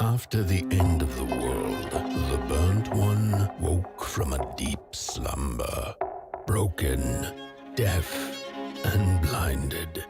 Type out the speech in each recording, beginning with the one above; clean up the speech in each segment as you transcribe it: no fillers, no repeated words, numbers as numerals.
After the end of the world, the burnt one woke from a deep slumber, broken, deaf, and blinded.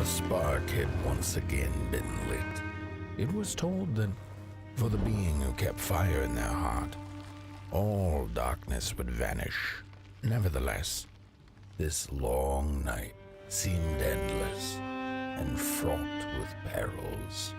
A spark had once again been lit. It was told that for the being who kept fire in their heart, all darkness would vanish. Nevertheless, this long night seemed endless and fraught with perils.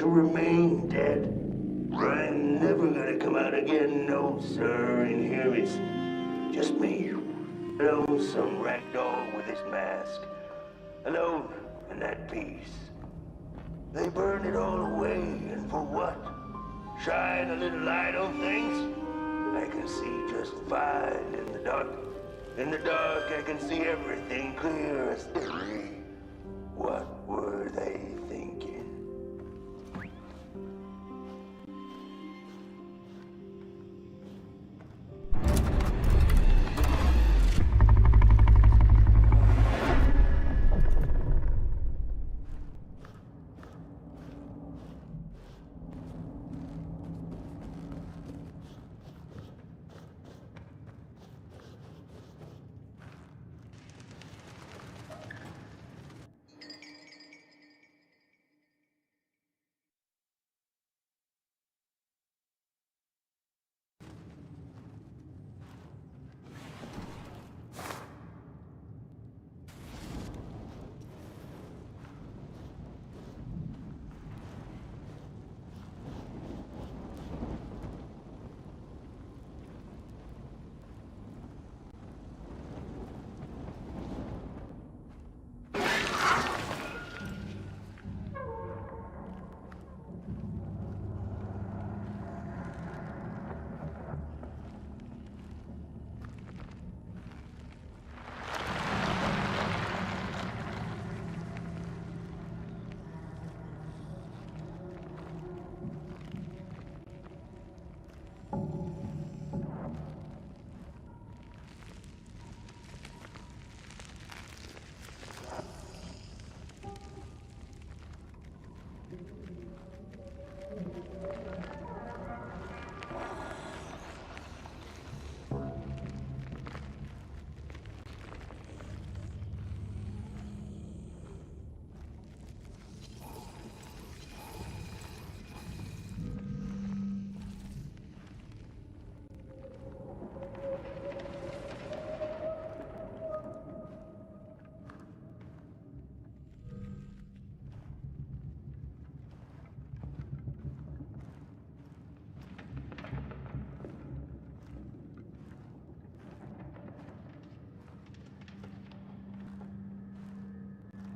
to remain dead. I'm never gonna come out again, no sir, and here it's just me. Lonesome ragdoll with his mask. Alone and at peace. They burned it all away, and for what? Shine a little light on things? I can see just fine in the dark. In the dark, I can see everything clear as day. What were they thinking?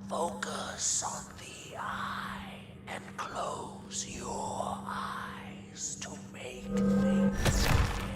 Focus on the eye and close your eyes to make things clear.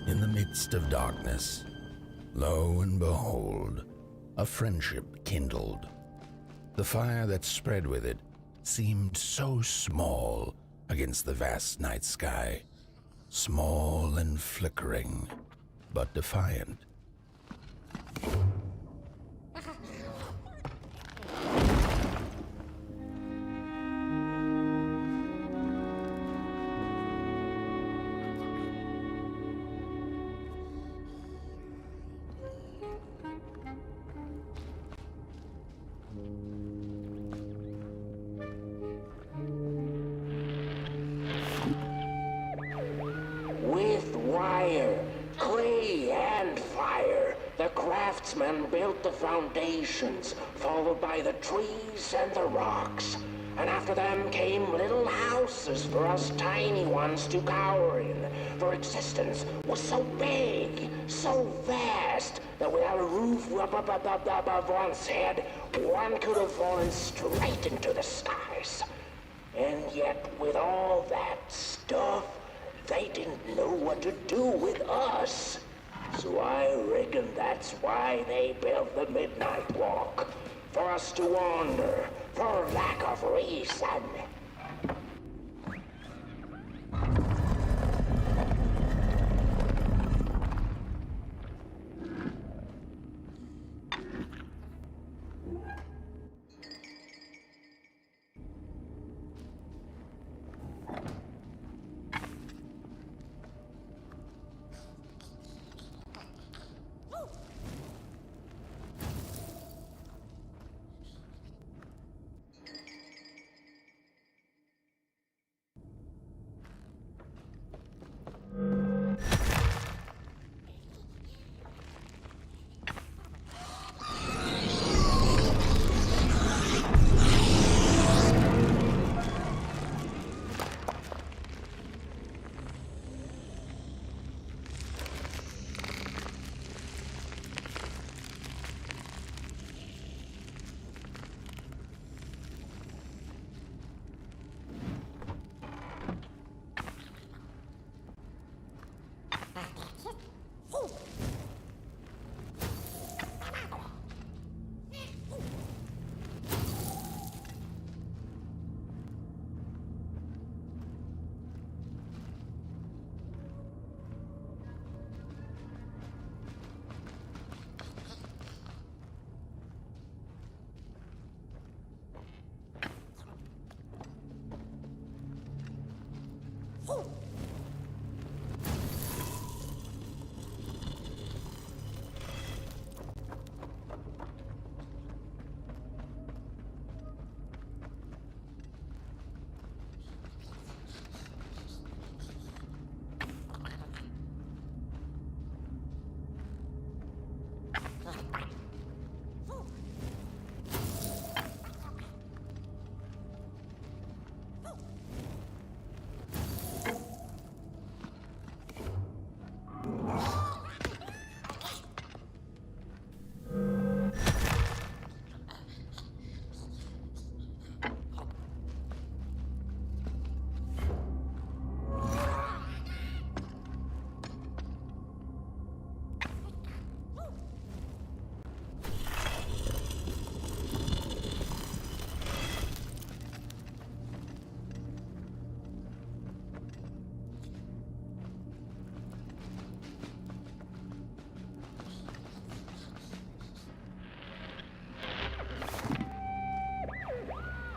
In the midst of darkness, lo and behold, a friendship kindled. The fire that spread with it seemed so small against the vast night sky, small and flickering, but defiant. With wire, clay, and fire, the craftsmen built the foundations, followed by the trees and the rocks. And after them came little houses for us tiny ones to cower in, for existence was so big, so vast, that without a roof above one's head, one could have fallen straight into the skies. And yet, with all that stuff, they didn't know what to do with us. So I reckon that's why they built the Midnight Walk. For us to wander, for lack of reason.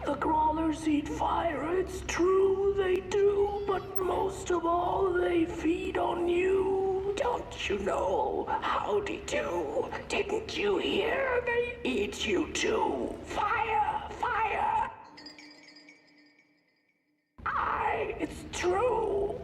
The crawlers eat fire, it's true they do, but most of all they feed on you. Don't you know? Howdy do. Didn't you hear? They eat you too. Fire! Fire! It's true.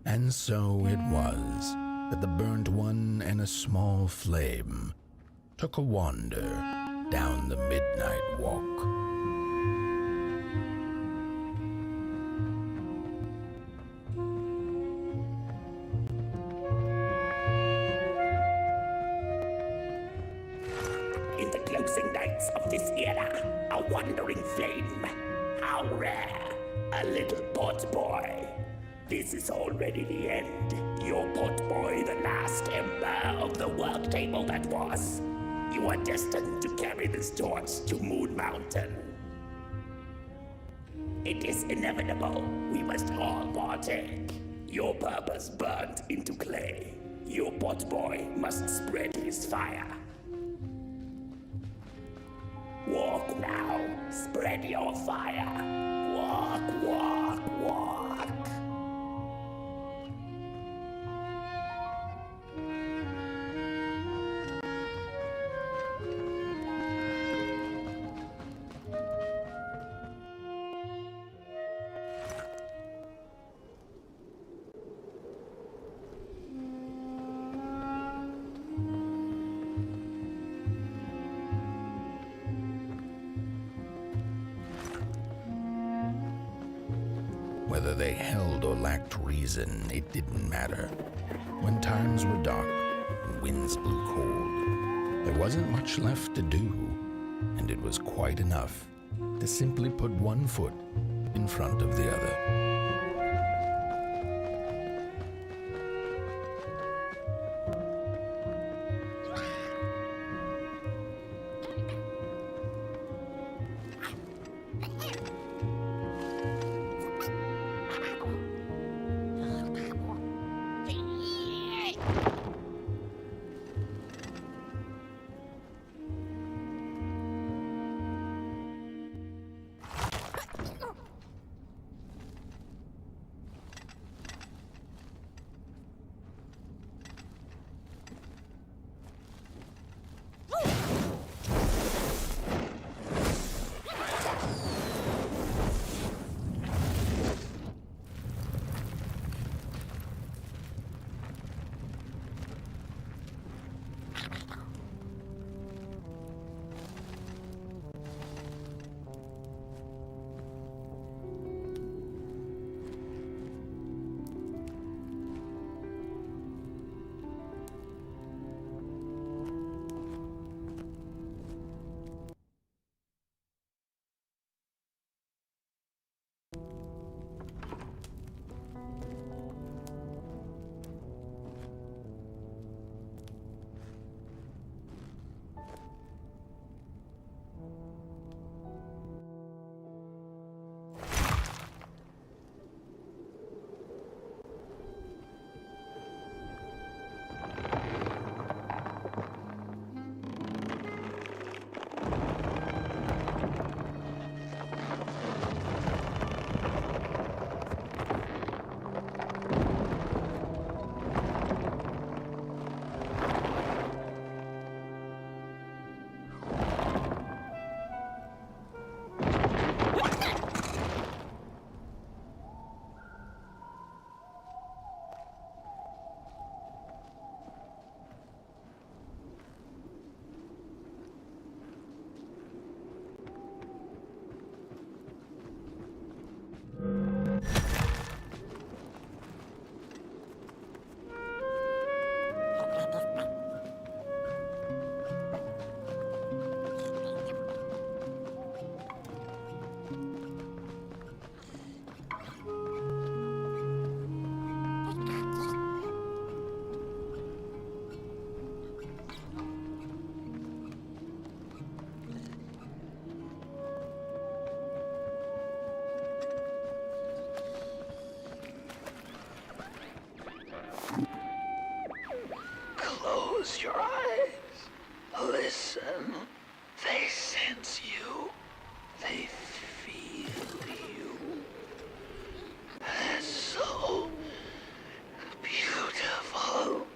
And so it was that the burnt one and a small flame took a wander down the midnight walk. In the closing nights of this era, a wandering flame. How rare, a little pot boy. This is already the end. Your pot boy, the last ember of the work table that was. You are destined to carry this torch to Moon Mountain. It is inevitable. We must all partake. Your purpose burnt into clay. Your pot boy must spread his fire. Walk now. Spread your fire. Walk, walk, walk. Whether they held or lacked reason, it didn't matter. When times were dark and winds blew cold, there wasn't much left to do, and it was quite enough to simply put one foot in front of the other. Listen, they sense you. They feel you. That's so beautiful.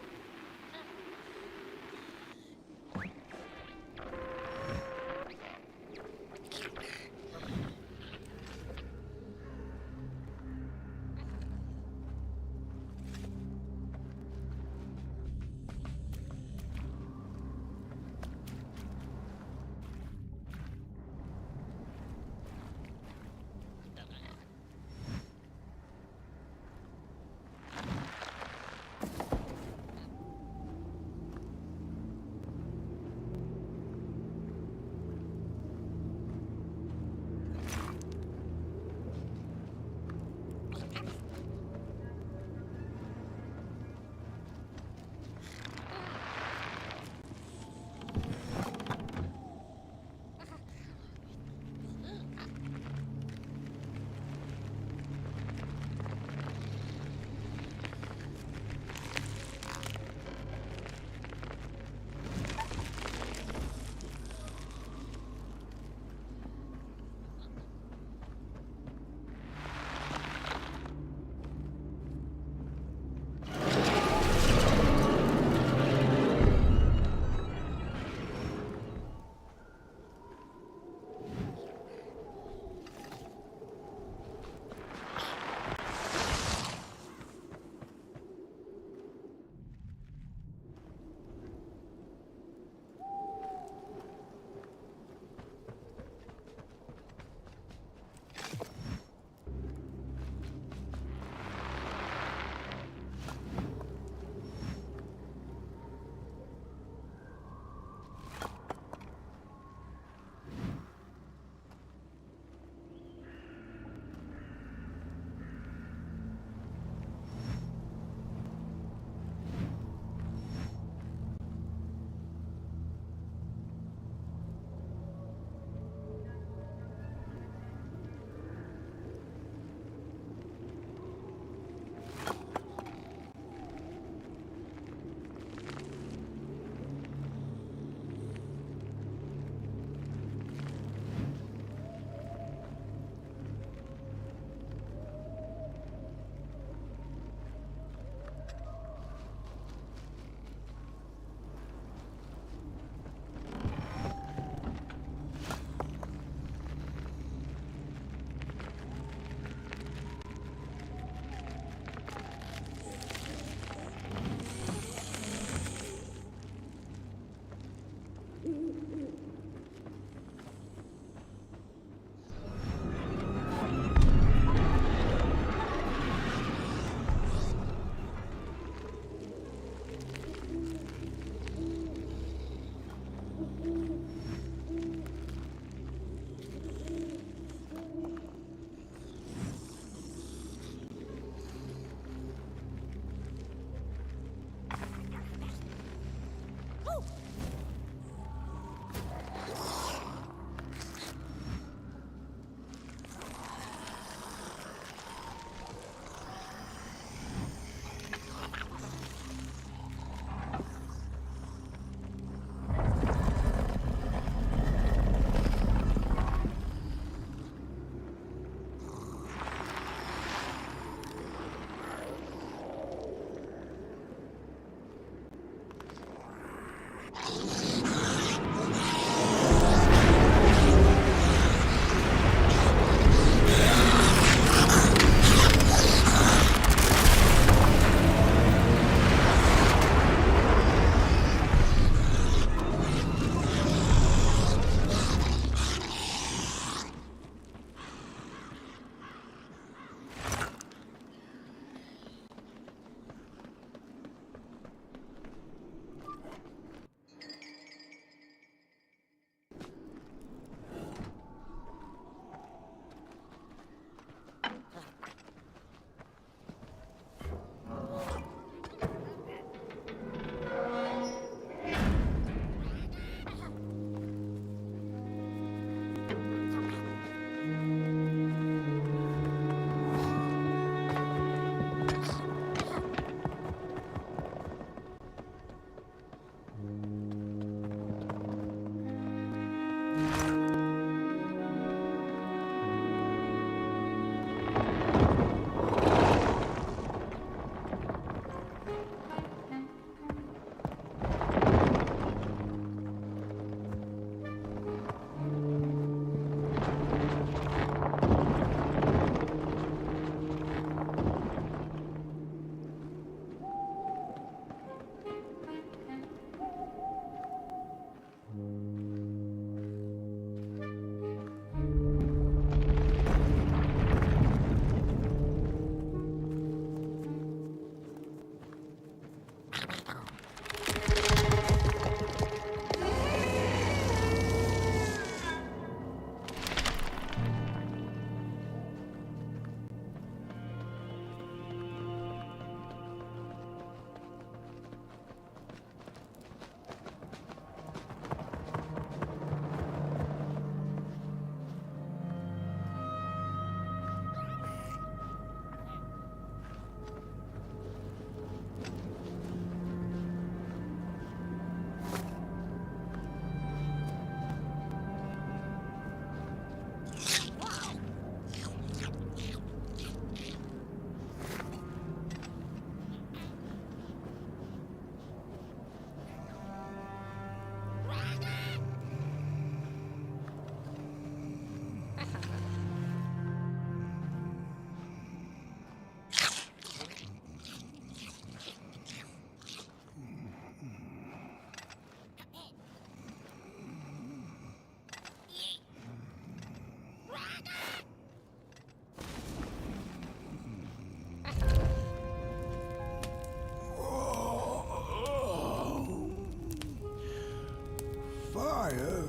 Fire?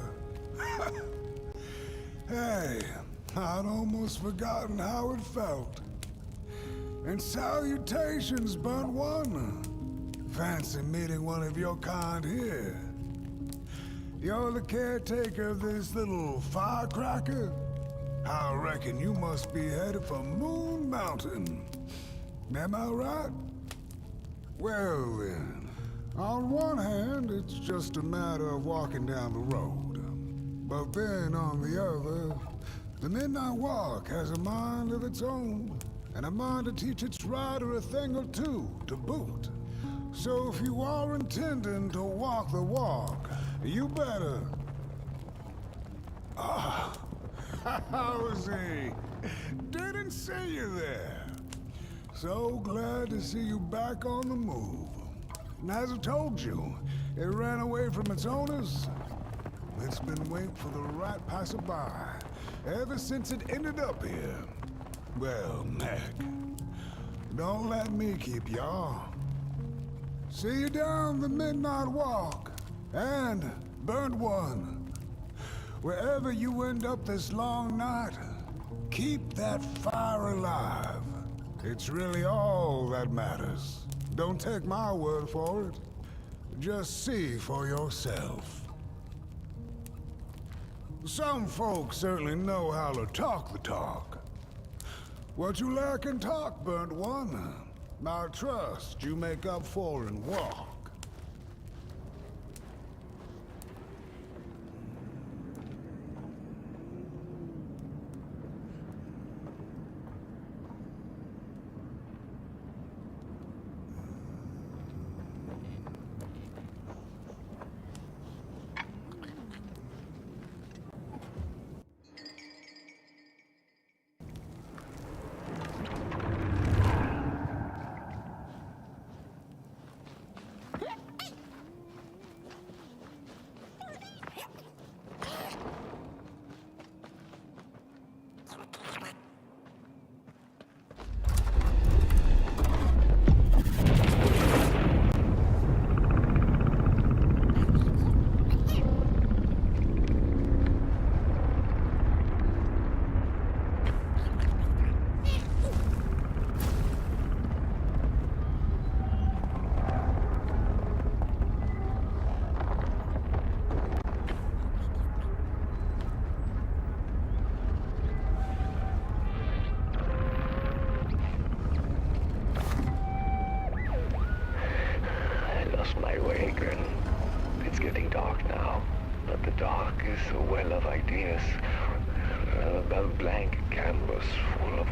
Hey, I'd almost forgotten how it felt. And salutations, burnt one. Fancy meeting one of your kind here. You're the caretaker of this little firecracker? I reckon you must be headed for Moon Mountain. Am I right? Well then, on one hand, it's just a matter of walking down the road. But then on the other, the Midnight Walk has a mind of its own, and a mind to teach its rider a thing or two to boot. So if you are intending to walk the walk, you better... Ah, how is he? Didn't see you there. So glad to see you back on the move. And as I told you, it ran away from its owners. It's been waiting for the right passerby ever since it ended up here. Well, heck, don't let me keep y'all. See you down the Midnight Walk, and burnt one. Wherever you end up this long night, keep that fire alive. It's really all that matters. Don't take my word for it. Just see for yourself. Some folks certainly know how to talk the talk. What you lack in talk, burnt one, I trust you make up for in walk.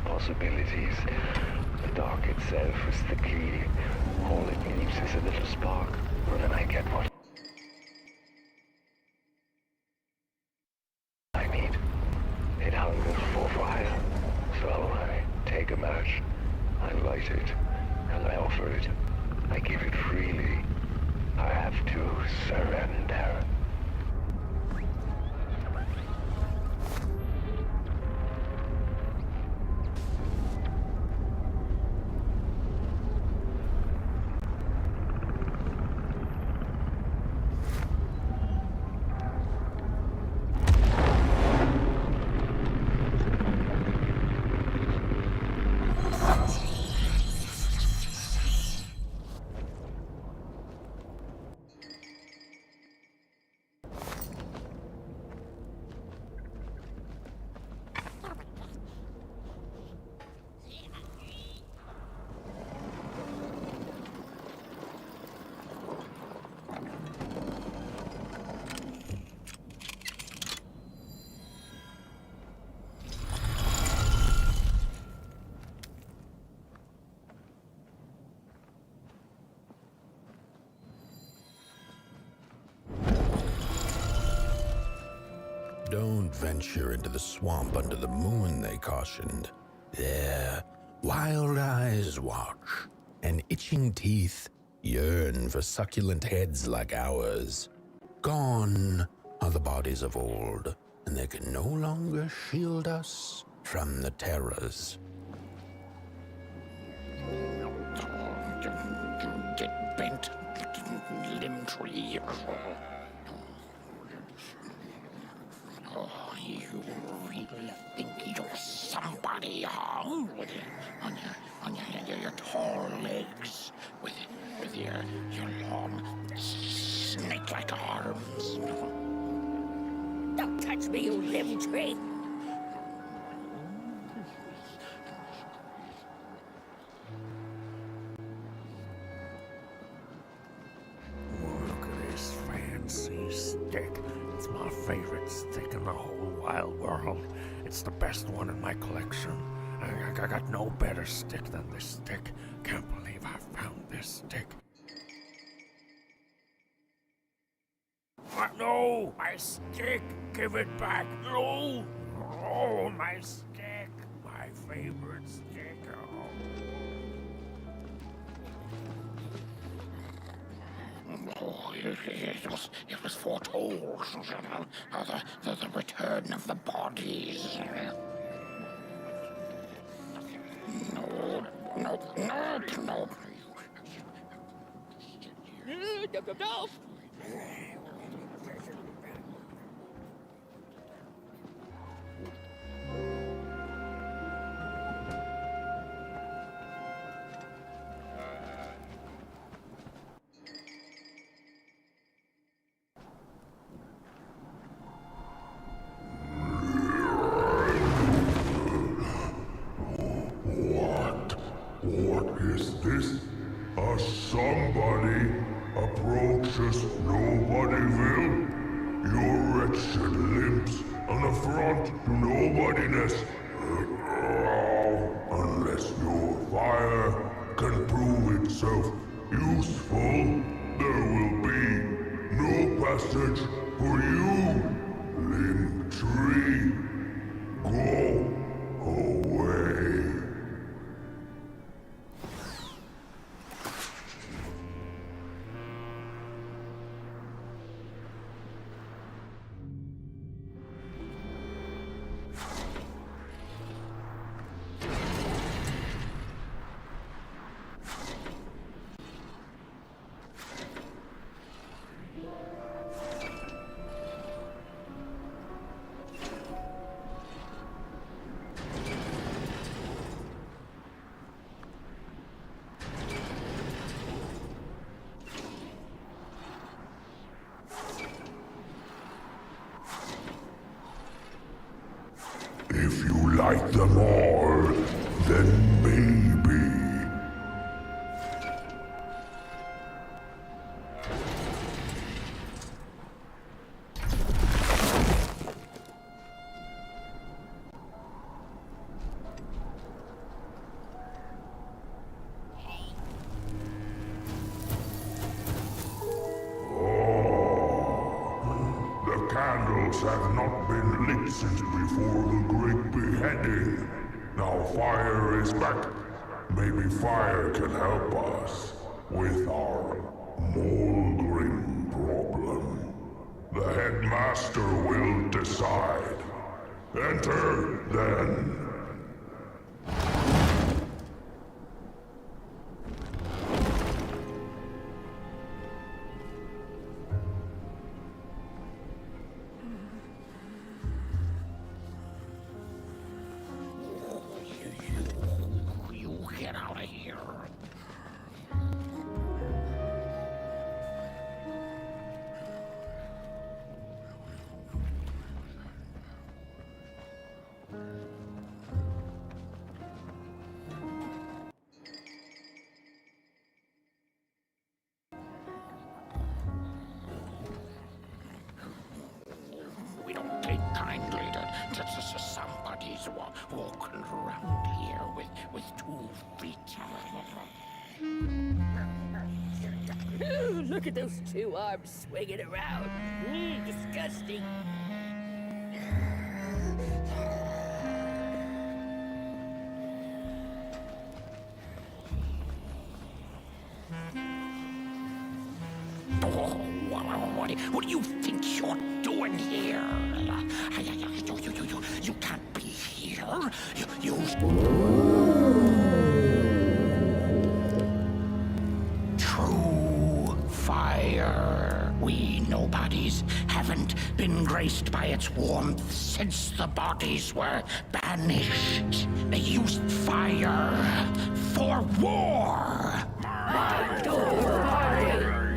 Possibilities. The dark itself is the key. All it needs is a little spark, and then I get what I need. It hungers for fire. So I take a match, I light it, and I offer it. I give it freely. I have to surrender. Don't venture into the swamp under the moon, they cautioned. There, wild eyes watch, and itching teeth yearn for succulent heads like ours. Gone are the bodies of old, and they can no longer shield us from the terrors. Get bent, limb tree. hung on your tall legs, with your long snake-like arms. Don't touch me, you limb tree! Look at this fancy stick. It's my favorite stick in the whole wide world. It's the best one in my collection. I got no better stick than this stick. Can't believe I found this stick. No, my stick! Give it back! No! Oh, my stick! My favorite stick! Oh, it was foretold, the return of the bodies. No. No! What is this? Somebody approaches Nobodyville? Your wretched limbs, an affront to nobodiness. Unless your fire can prove itself useful, there will be no passage for you, limb tree. Go away. If you like them all, then maybe. The candles have not been lit since before the great beheading. Now fire is back. Maybe fire can help us with our moldering problem. The headmaster will decide. Enter, then. You get out of here. We don't take kindly to somebody's walking around here with 2 feet. Ooh, look at those 2 arms swinging around. Disgusting. Oh, what do you think you're doing here? You can't be here. You True fire. We nobodies haven't been graced by its warmth since the bodies were banished. They used fire for war.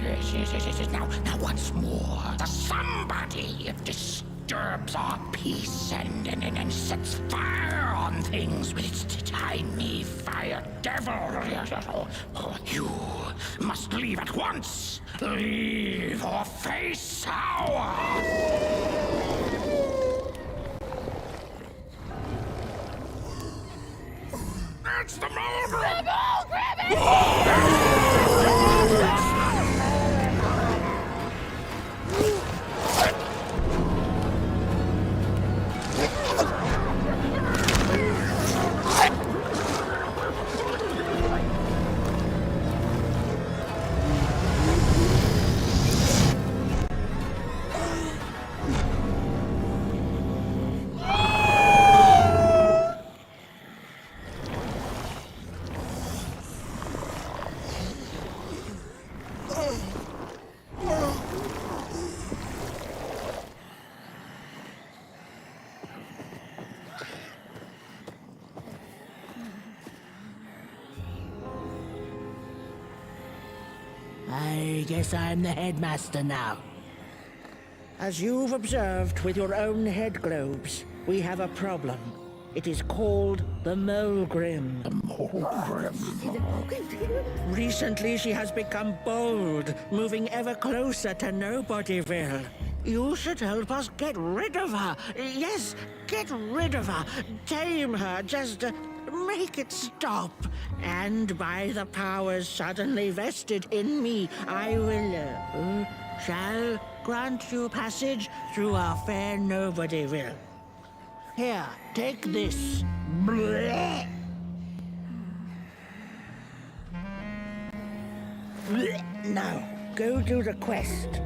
Yes. Now once more, the somebody disturbs our peace and sets fire on things with its tiny fire devil. You must leave at once. Leave or face our... It's the Motherboard! I guess I'm the headmaster now. As you've observed with your own head globes, we have a problem. It is called the Molgrim. The Molgrim? Recently, she has become bold, moving ever closer to Nobodyville. You should help us get rid of her. Yes, get rid of her. Tame her, just make it stop. And by the powers suddenly vested in me, I will, shall grant you passage through our fair Nobodyville. Here, take this. Blech. Blech. Now, go do the quest.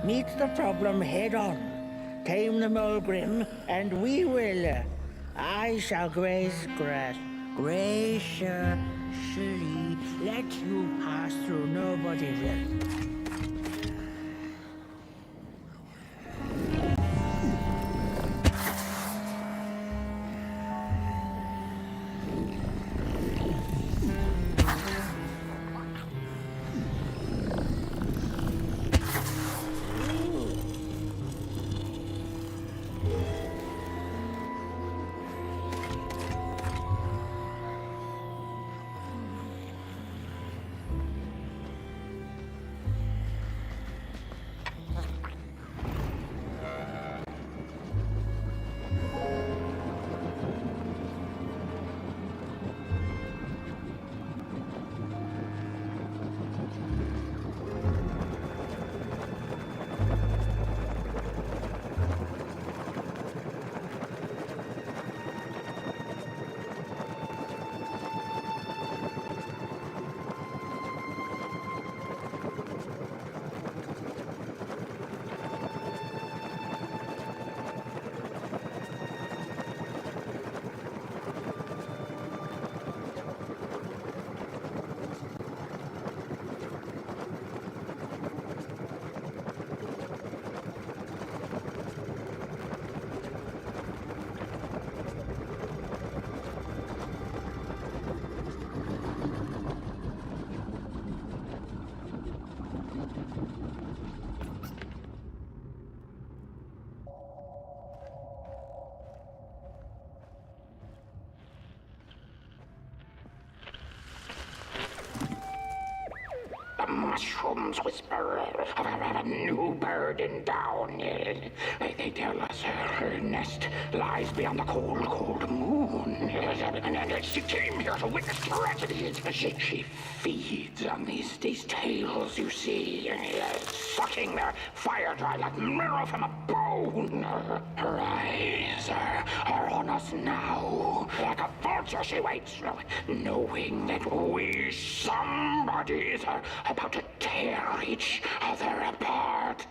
Meet the problem head on. Tame the Molgrim, and we will, I shall graciously let you pass through Nobodyville. Mushrooms whisper of a new bird in down. They tell us her nest lies beyond the cold moon. And she came here to witness tragedy. She feeds on these tales you see, sucking their fire dry like marrow from a bone. Her eyes are on us now. Like a vulture she waits, knowing that we somebodies are about to tear each other apart.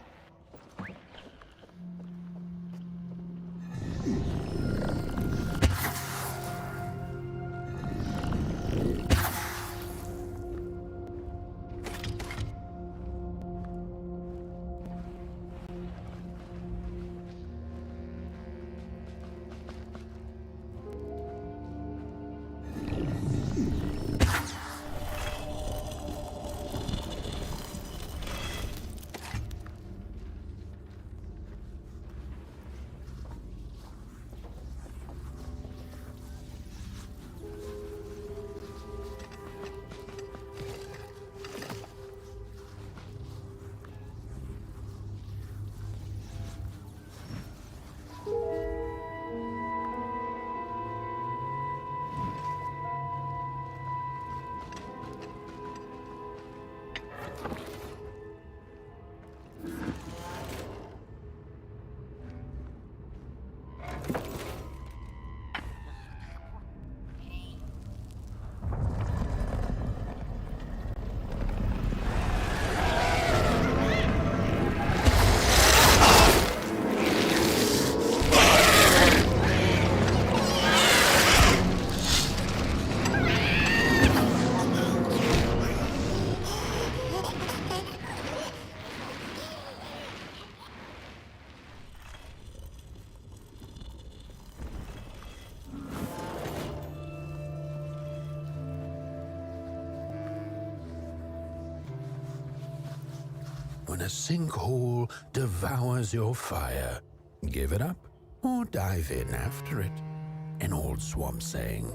a sinkhole devours your fire. Give it up or dive in after it. An old swamp saying.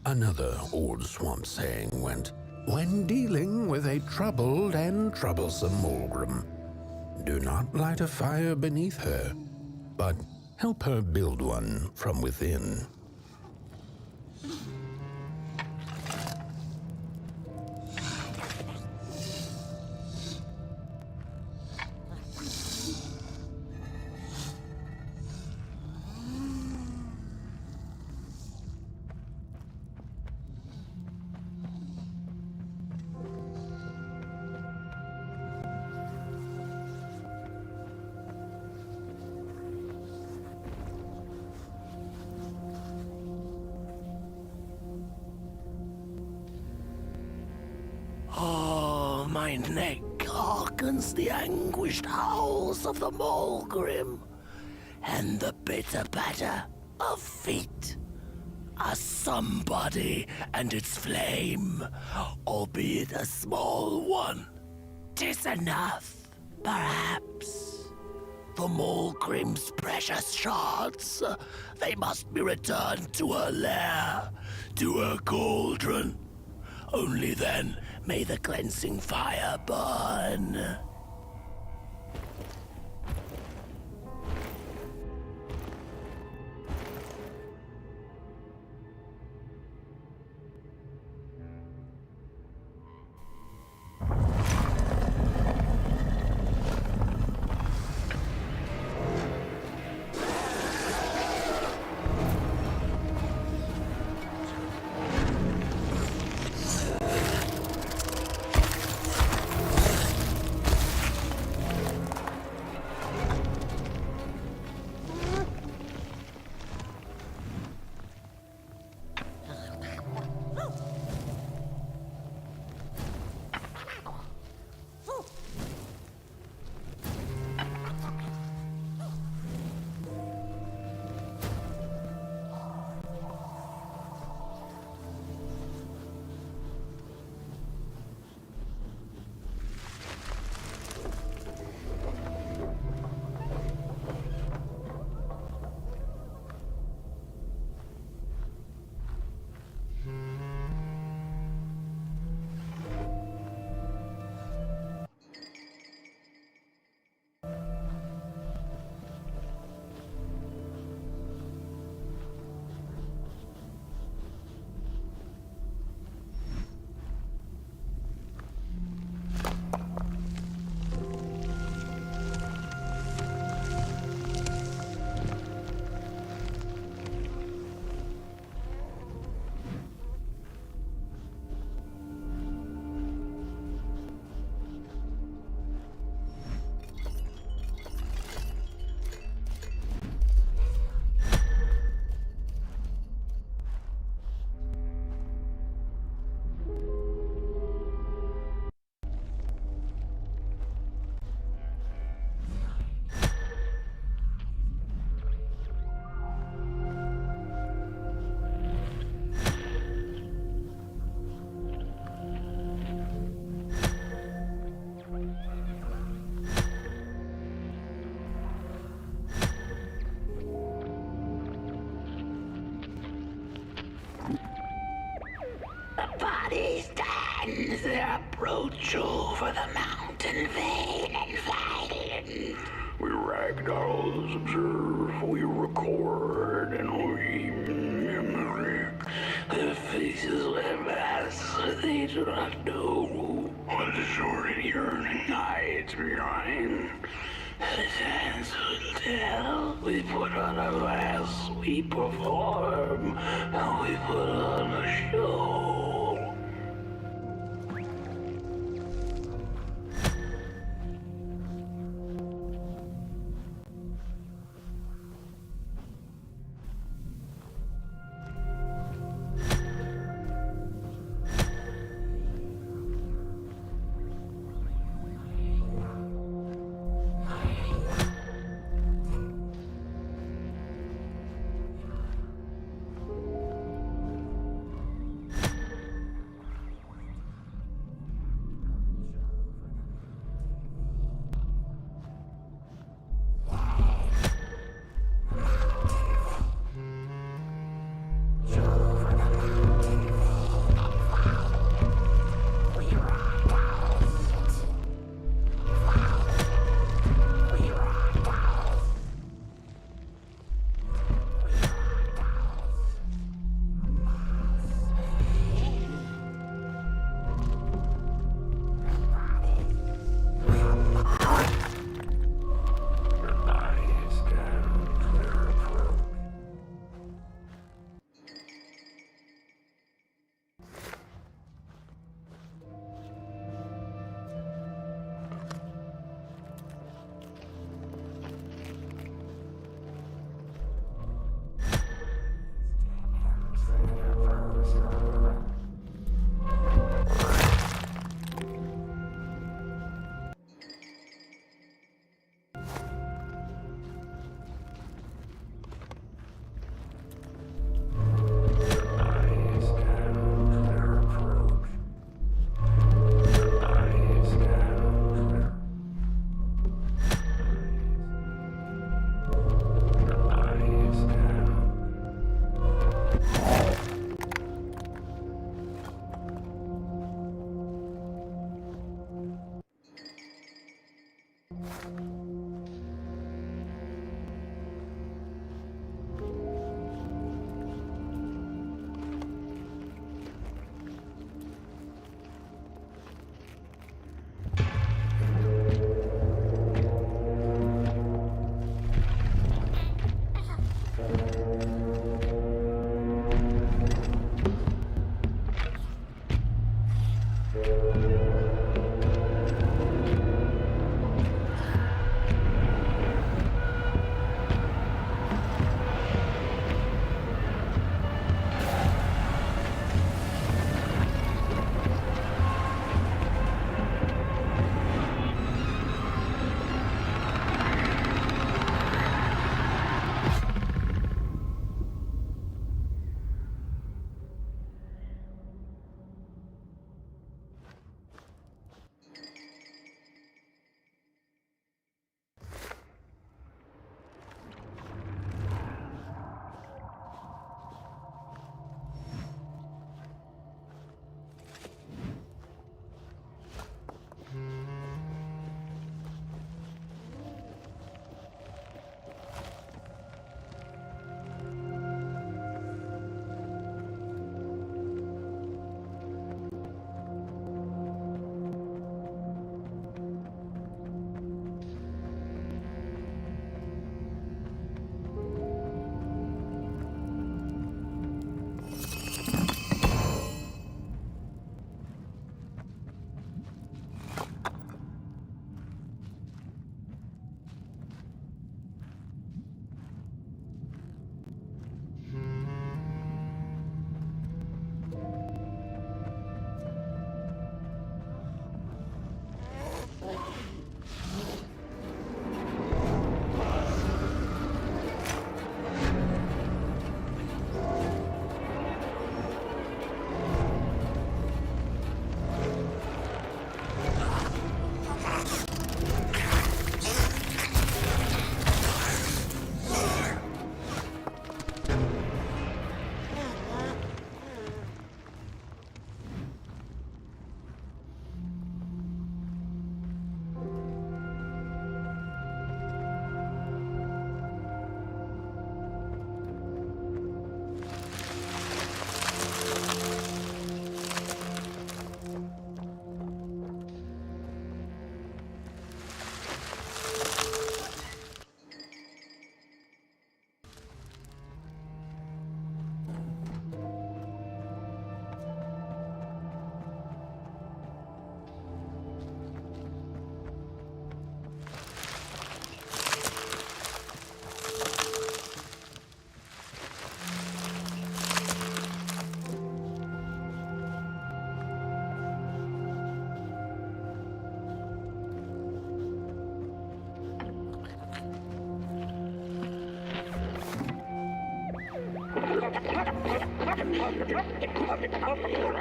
Another old swamp saying went, when dealing with a troubled and troublesome Mulgrim, do not light a fire beneath her, but help her build one from within. my neck hearkens the anguished howls of the Maulgrim, and the bitter patter of feet. A somebody and its flame, albeit a small one. 'Tis enough, perhaps. The Maulgrim's precious shards, they must be returned to her lair, to her cauldron. Only then may the cleansing fire burn. Body stands their approach over the mountain vein and violent. We ragdolls observe, we record, and we memory. Their faces are masks, they do not know What the sordid yearning hides behind. his hands will tell. We put on a mask, we perform, and we put on a show.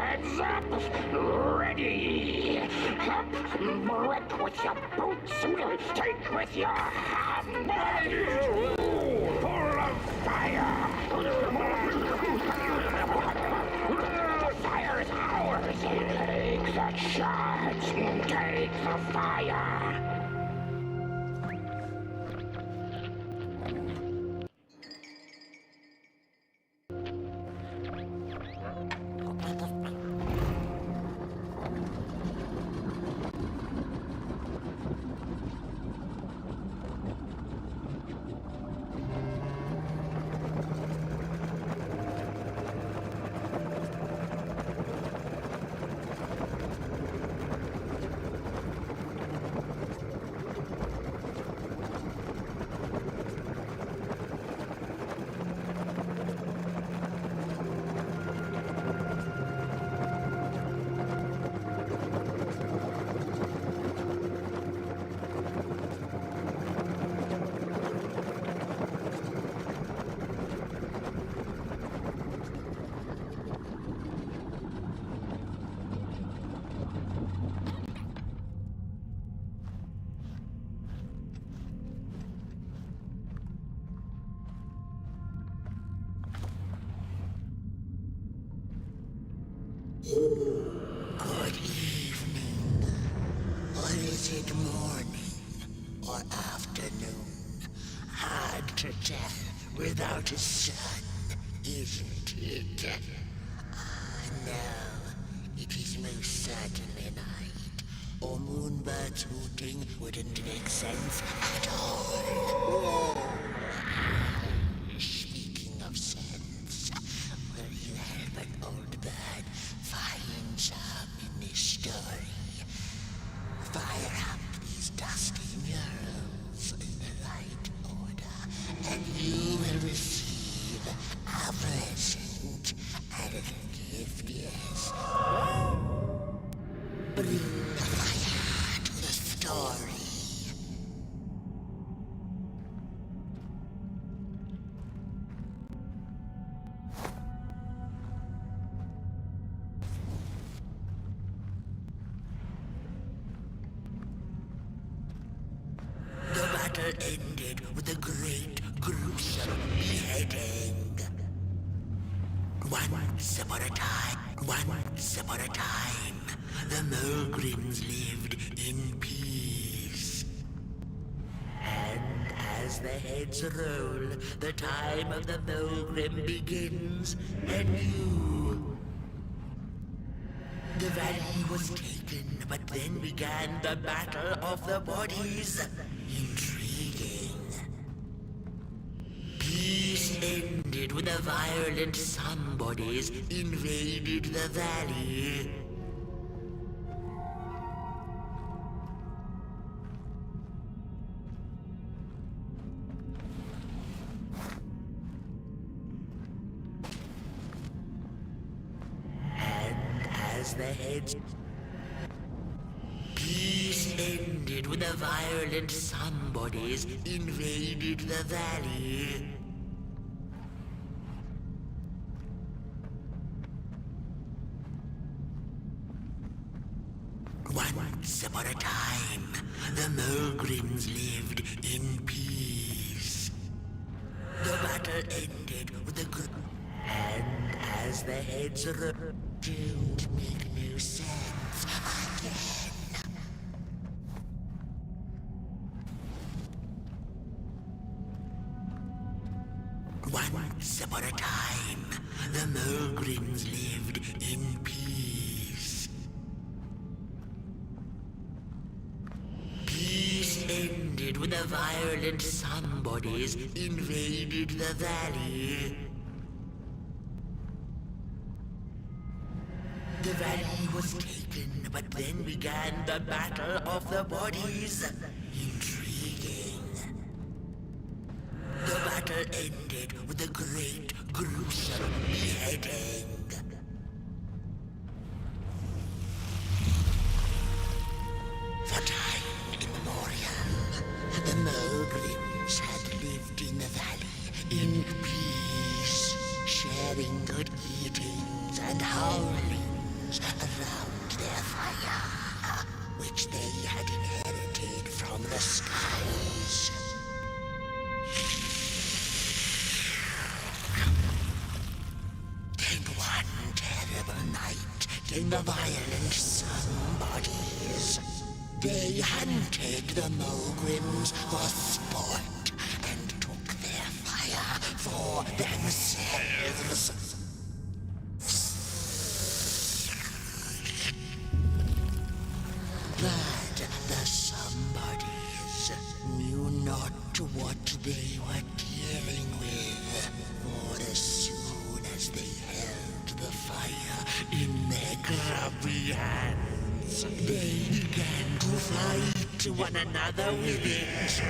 Hands up! Ready! Up! Break with your boots! Take with your hands! Full of fire! The fire is ours! Take the charge! Take the fire! Good evening. Or is it morning? your afternoon. Hard to tell without a sun, isn't it? No, it is most certainly night, or moonbirds hooting wouldn't make sense at all. Speaking of sense, will you help an old bird find some in this story? Fire up these dusty murals in the right order, and you will receive a present, a little gift, yes. Bring the fire to the story. The battle ended with a great, gruesome beheading. Once upon a time, the Mulgrims lived in peace. And as the heads roll, the time of the Mulgrim begins anew. The valley was taken, but then began the Battle of the Bodies. Intriguing. Peace ended when the violent somebodies invaded the valley. And as the heads... Peace ended when the violent somebodies invaded the valley. Once upon a time, the Mulgrims lived in peace. The battle ended with a and as the heads don't make no sense again. Once upon a time, the Mulgrims lived in peace. Peace ended when the violent somebodies invaded the valley. The valley was taken, but then began the Battle of the Bodies. Intriguing. The battle ended with a great, gruesome beheading. For time immemorial, the Mulgrims had lived in the valley in peace, sharing good eatings and howlings around their fire, which they had inherited from the skies. Then one terrible night came the violent somebodies. They hunted the Mulgrims for sport and took their fire for themselves. But the somebodies knew not what they were dealing with, for as soon as they held the fire in their grubby hands, they began to fight one another with it.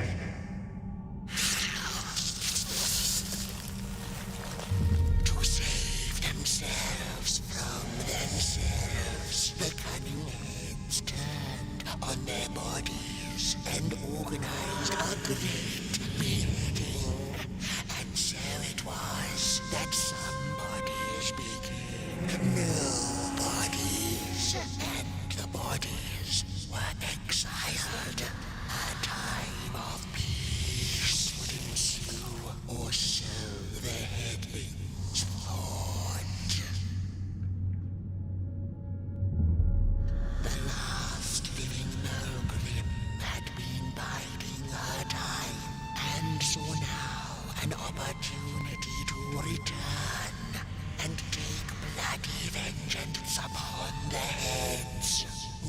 To save themselves from themselves, the cunning heads turned on their bodies and organized a great beheading. And so it was that somebodies became nobodies, and the bodies were exiled. A time of peace would ensue, or so the headlings thought. The last living Mulgrim had been biding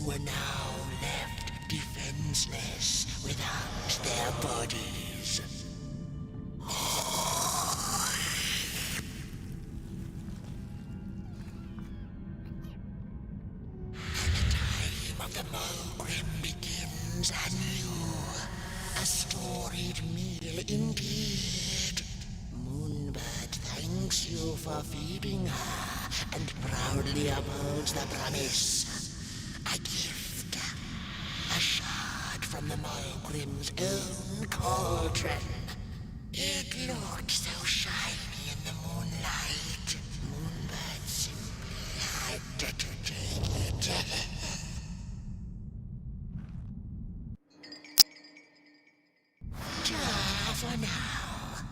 were now left defenseless without their bodies. The Mulgrim begins anew. A storied meal indeed. Moonbird thanks you for feeding her and proudly upholds the promise. A gift. A shard from the Mulgrim's own cauldron. It looked so shiny in the moonlight. Moonbird simply had to take it. For now,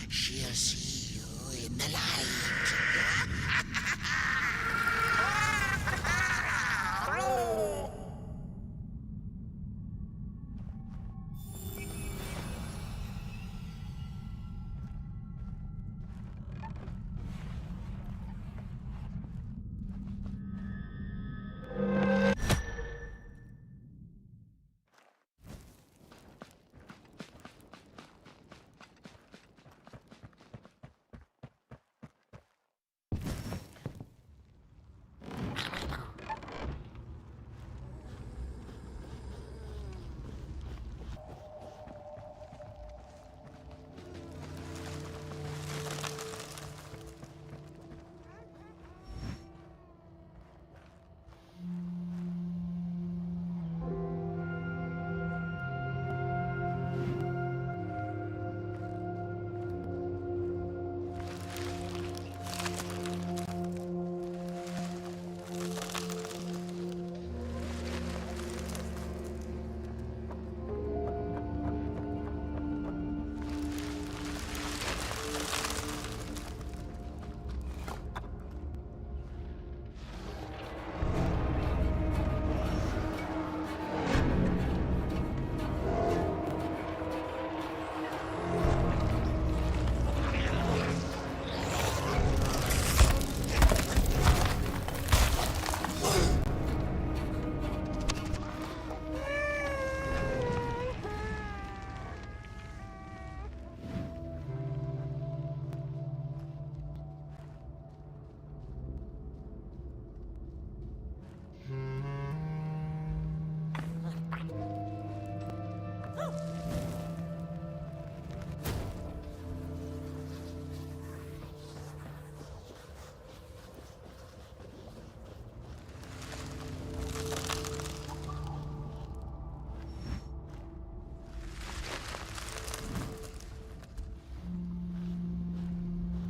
she'll see you in the light.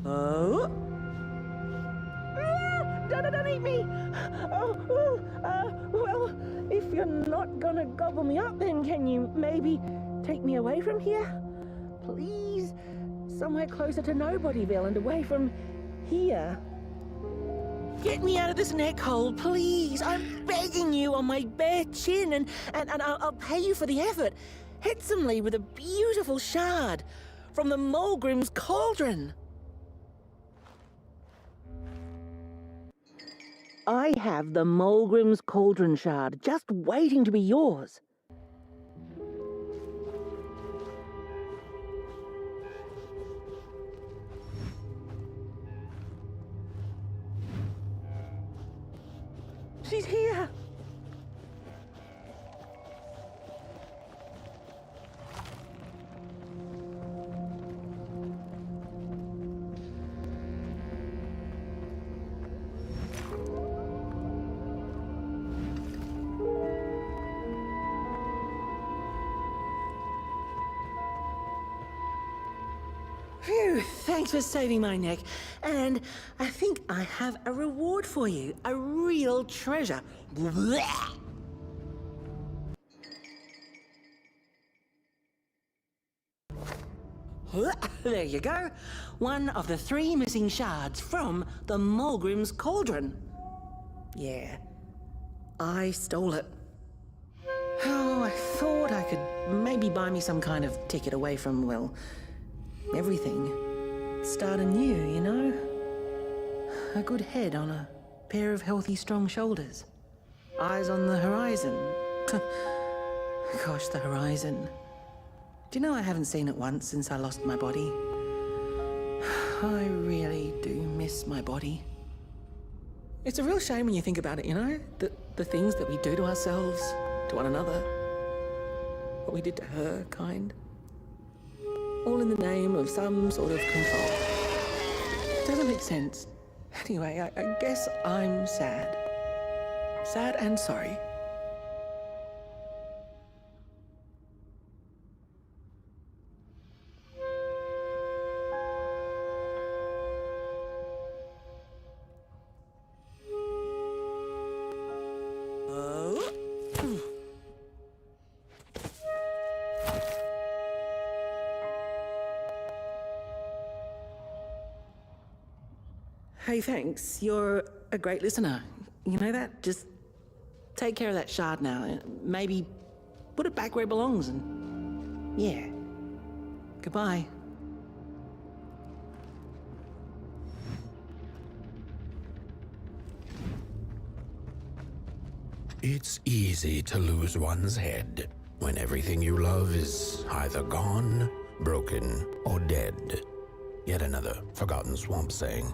Oh? Don't eat me! Well, if you're not gonna gobble me up, then can you maybe take me away from here? Please? Somewhere closer to Nobodyville and away from here. Get me out of this neck hole, please! I'm begging you on my bare chin, and I'll pay you for the effort. Handsomely with a beautiful shard from the Mulgrim's cauldron. I have the Mulgrim's cauldron shard just waiting to be yours. She's here. Phew, thanks for saving my neck. And I think I have a reward for you. A real treasure. Blech. There you go. One of the 3 missing shards from the Mulgrim's cauldron. Yeah, I stole it. Oh, I thought I could maybe buy me some kind of ticket away from, well, everything. Start anew, you know? A good head on a pair of healthy, strong shoulders. Eyes on the horizon. Gosh, the horizon. Do you know I haven't seen it once since I lost my body? I really do miss my body. It's a real shame when you think about it, you know? The things that we do to ourselves, to one another. What we did to her, kind. All in the name of some sort of control. It doesn't make sense. Anyway, I guess I'm sad. Sad and sorry. Hey, thanks. You're a great listener. You know that? Just take care of that shard now. Maybe put it back where it belongs and... yeah. Goodbye. It's easy to lose one's head when everything you love is either gone, broken, or dead. Yet another forgotten swamp saying.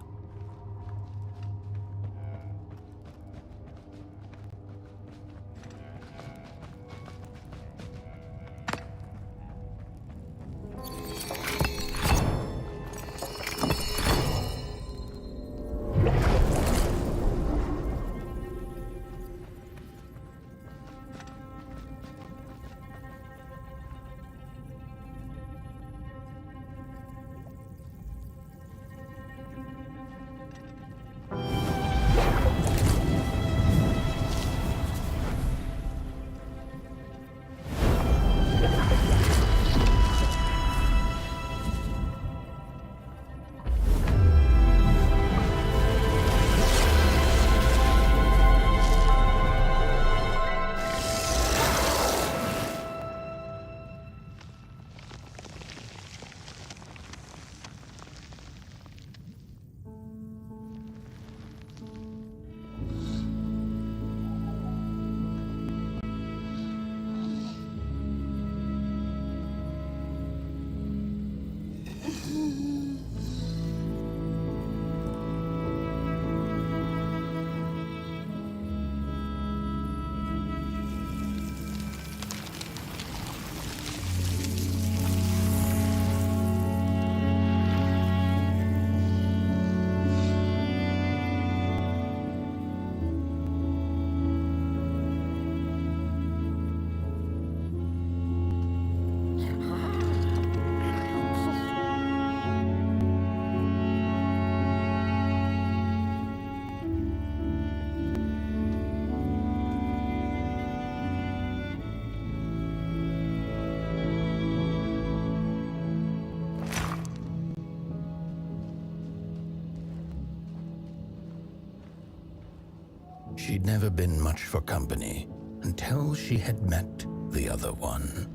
She'd never been much for company until she had met the other one.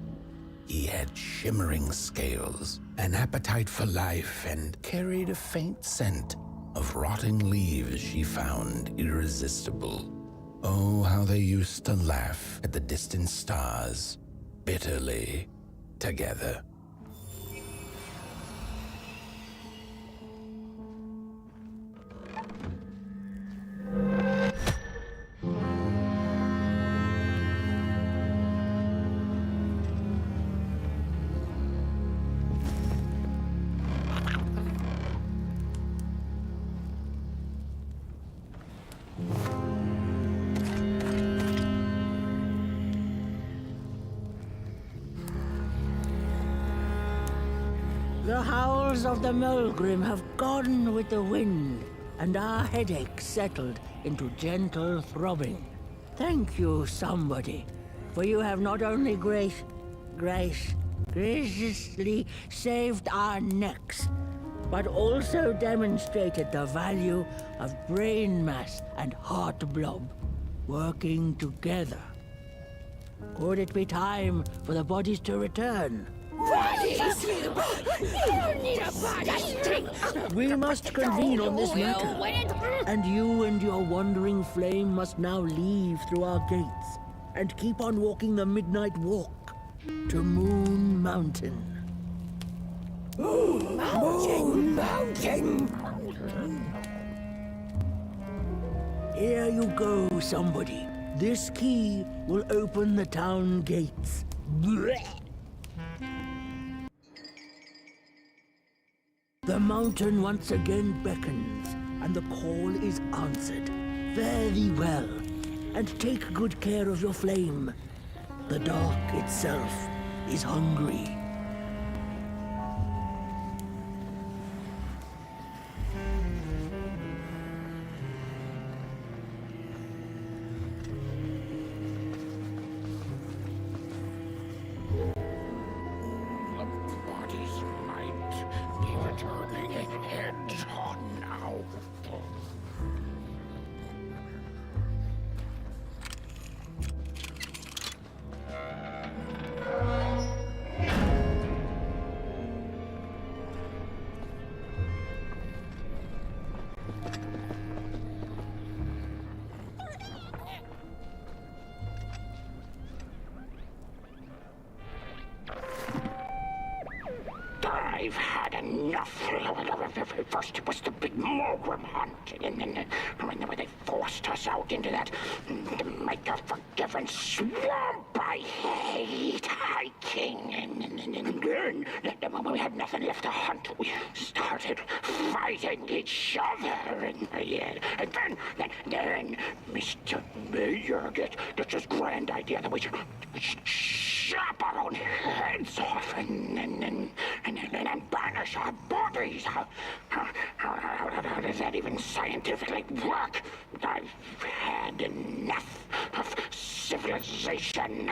He had shimmering scales, an appetite for life, and carried a faint scent of rotting leaves she found irresistible. Oh, how they used to laugh at the distant stars, bitterly, together. The howls of the Mulgrim have gone with the wind, and our headaches settled into gentle throbbing. Thank you, somebody, for you have not only graciously saved our necks, but also demonstrated the value of brain mass and heart blob working together. Could it be time for the bodies to return? We must convene on this matter, and you and your wandering flame must now leave through our gates and keep on walking the midnight walk to Moon Mountain. Mountain! Here you go, somebody. This key will open the town gates. The mountain once again beckons, and the call is answered. Very well. And take good care of your flame. The dark itself is hungry. I've had enough. First it was the big Mogrim hunt, and then they forced us out into that maker-forgiven swamp. I hate hiking. And then when we had nothing left to hunt, we started fighting each other. And then Mr. Mayor gets this grand idea that we should chop our own heads off and banish our bodies. How does that even scientifically work? I've had enough of civilization.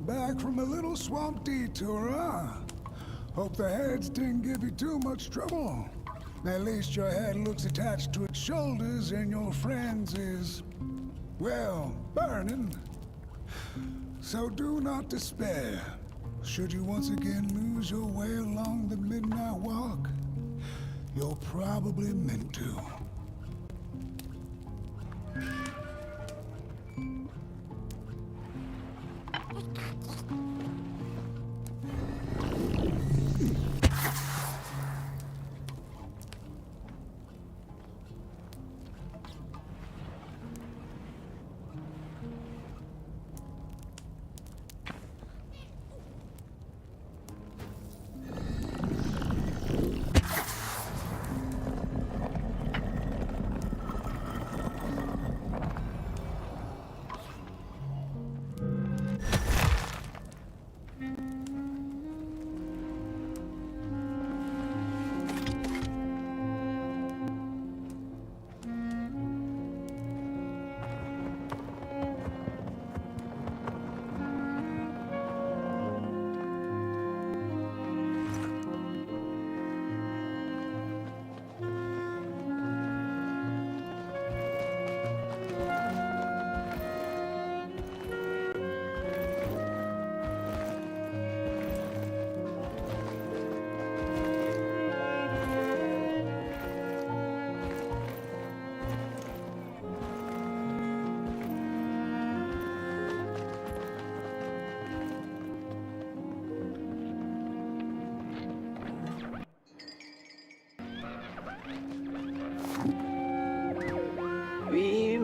Back from a little swamp detour, huh? Hope the heads didn't give you too much trouble. At least your head looks attached to its shoulders and your friend's is, well, burning. So do not despair. Should you once again lose your way along the midnight walk, you're probably meant to.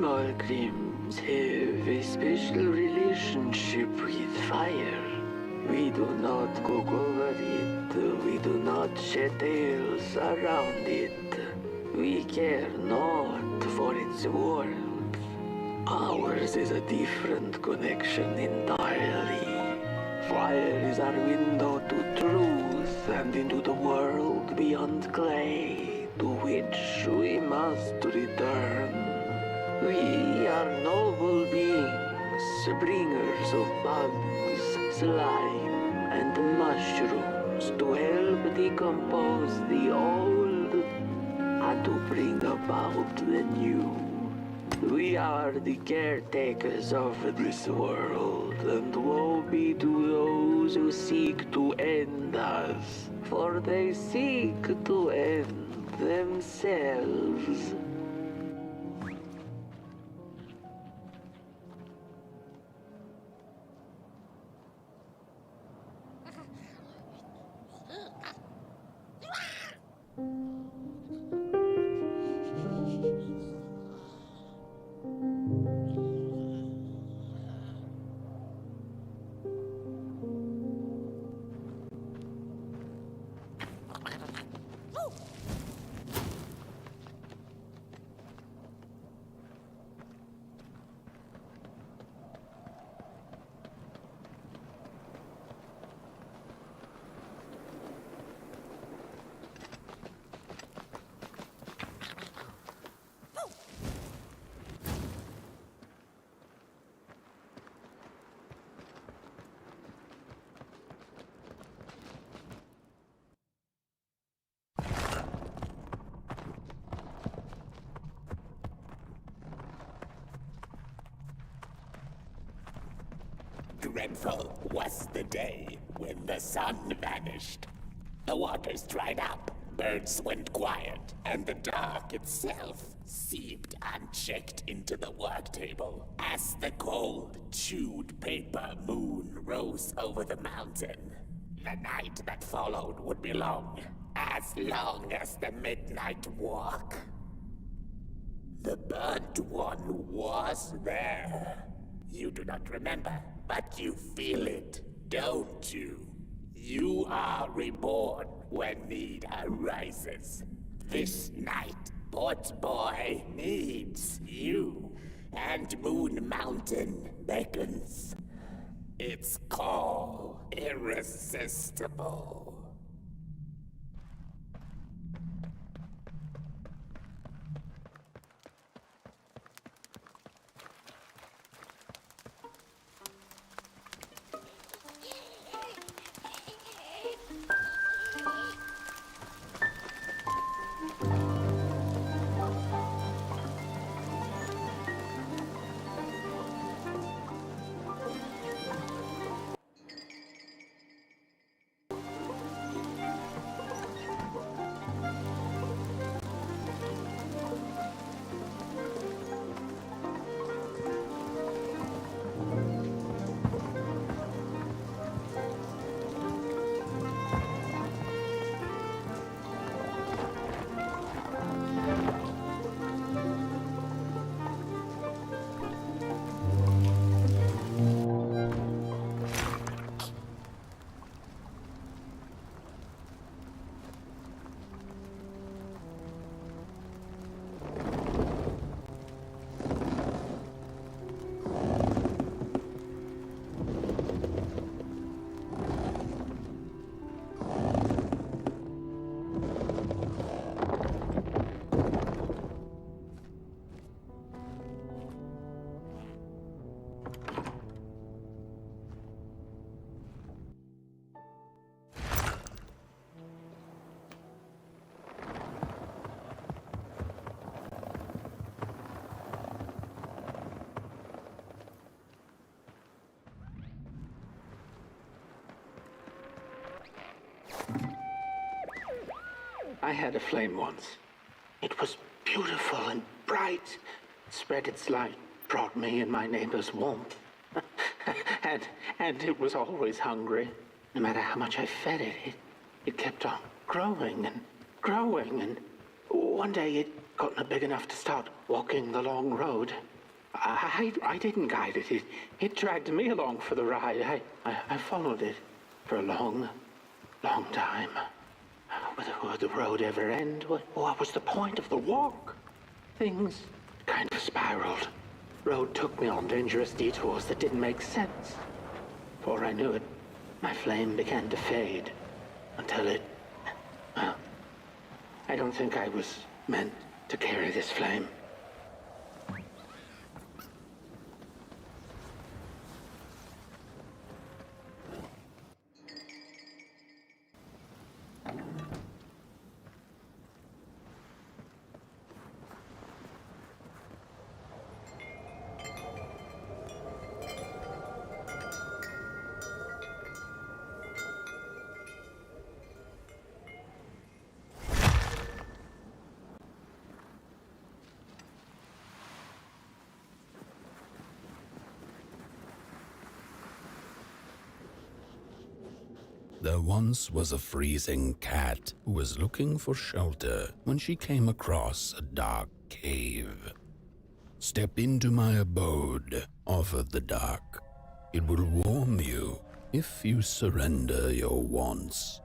small crims have a special relationship with fire. We do not cook over it. We do shed shadows around it. We care not for its warmth. Ours is a different connection entirely. Fire is our window to truth and into the world beyond clay, to which we must return. We are noble beings, bringers of bugs, slime, and mushrooms to help decompose the old and to bring about the new. We are the caretakers of this world, and woe be to those who seek to end us, for they seek to end themselves. Dreadful was the day when the sun vanished. The waters dried up, birds went quiet, and the dark itself seeped unchecked into the work table as the cold, chewed paper moon rose over the mountain. The night that followed would be long as the midnight walk. The burnt one was there. You do not remember, but you feel it, don't you? You are reborn when need arises. This night, Port Boy needs you, and Moon Mountain beckons. Its call irresistible. I had a flame once. It was beautiful and bright. It spread its light, brought me and my neighbors warmth. and it was always hungry. No matter how much I fed it, it kept on growing and growing. And one day it got big enough to start walking the long road. I didn't guide it. It dragged me along for the ride. I followed it for a long time. Would the road ever end? What was the point of the walk? Things kind of spiraled. Road took me on dangerous detours that didn't make sense. Before I knew it, my flame began to fade until it... Well, I don't think I was meant to carry this flame. There once was a freezing cat who was looking for shelter when she came across a dark cave. "Step into my abode," offered the dark. "It will warm you if you surrender your wants."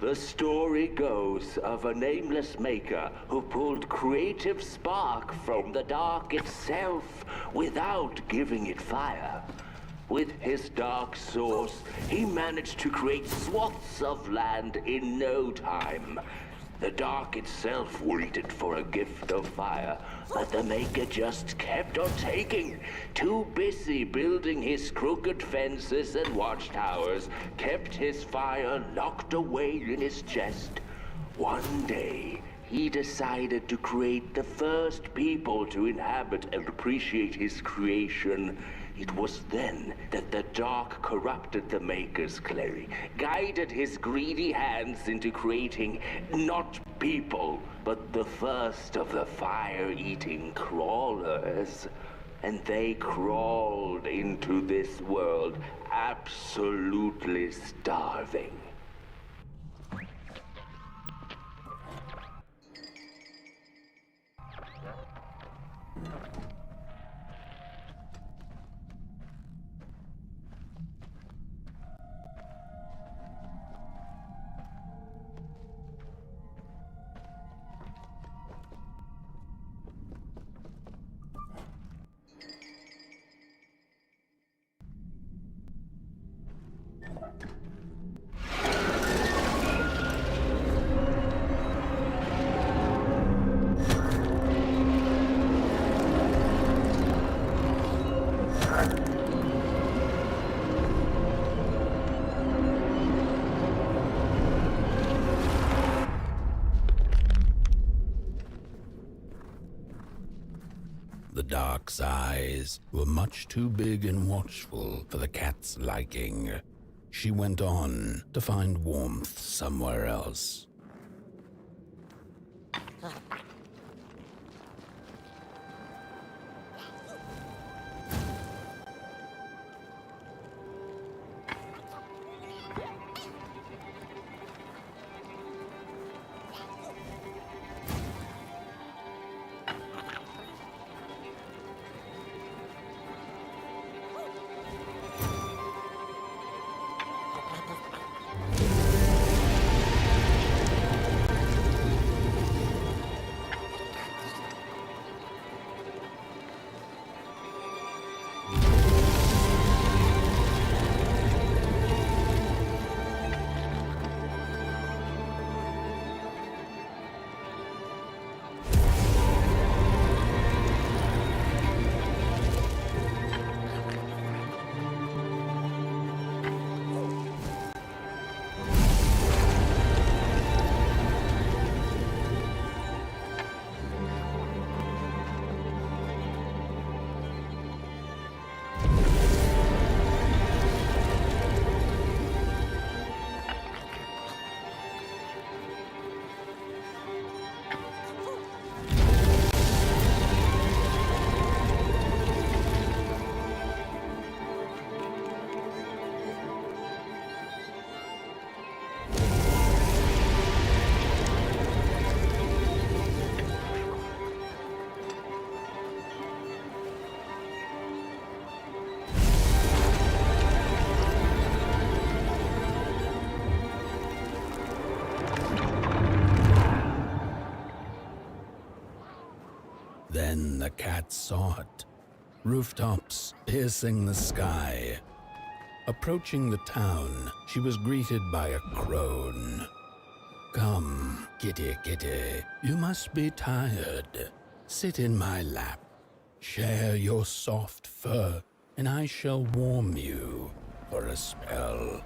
The story goes of a nameless maker who pulled creative spark from the dark itself without giving it fire. With his dark source, he managed to create swaths of land in no time. The dark itself waited for a gift of fire, but the maker just kept on taking. Too busy building his crooked fences and watchtowers, kept his fire locked away in his chest. One day, he decided to create the first people to inhabit and appreciate his creation. It was then that the dark corrupted the Maker's clay, guided his greedy hands into creating not people, but the first of the fire-eating crawlers. And they crawled into this world absolutely starving. The dark's eyes were much too big and watchful for the cat's liking. She went on to find warmth somewhere else. Then the cat saw it. Rooftops piercing the sky. Approaching the town, she was greeted by a crone. "Come, kitty, kitty, you must be tired. Sit in my lap. Share your soft fur, and I shall warm you for a spell."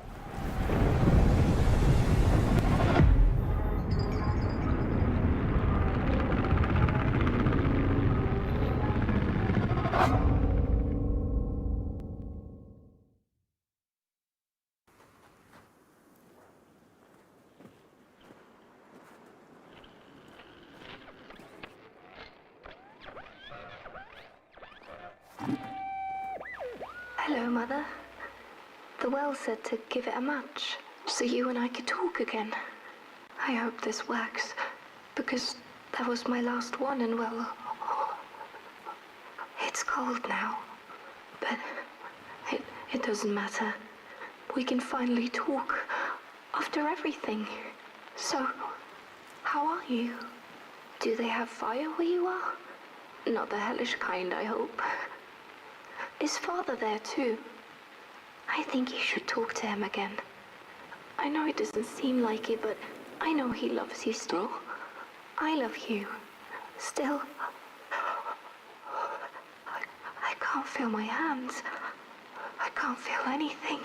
Hello, Mother. The well said to give it a match, so you and I could talk again. I hope this works, because that was my last one, and well, it's cold now. But it doesn't matter. We can finally talk after everything. So, how are you? Do they have fire where you are? Not the hellish kind, I hope. Is Father there too? I think you should talk to him again. I know it doesn't seem like it, but I know he loves you still. I love you. Still. I can't feel my hands. I can't feel anything.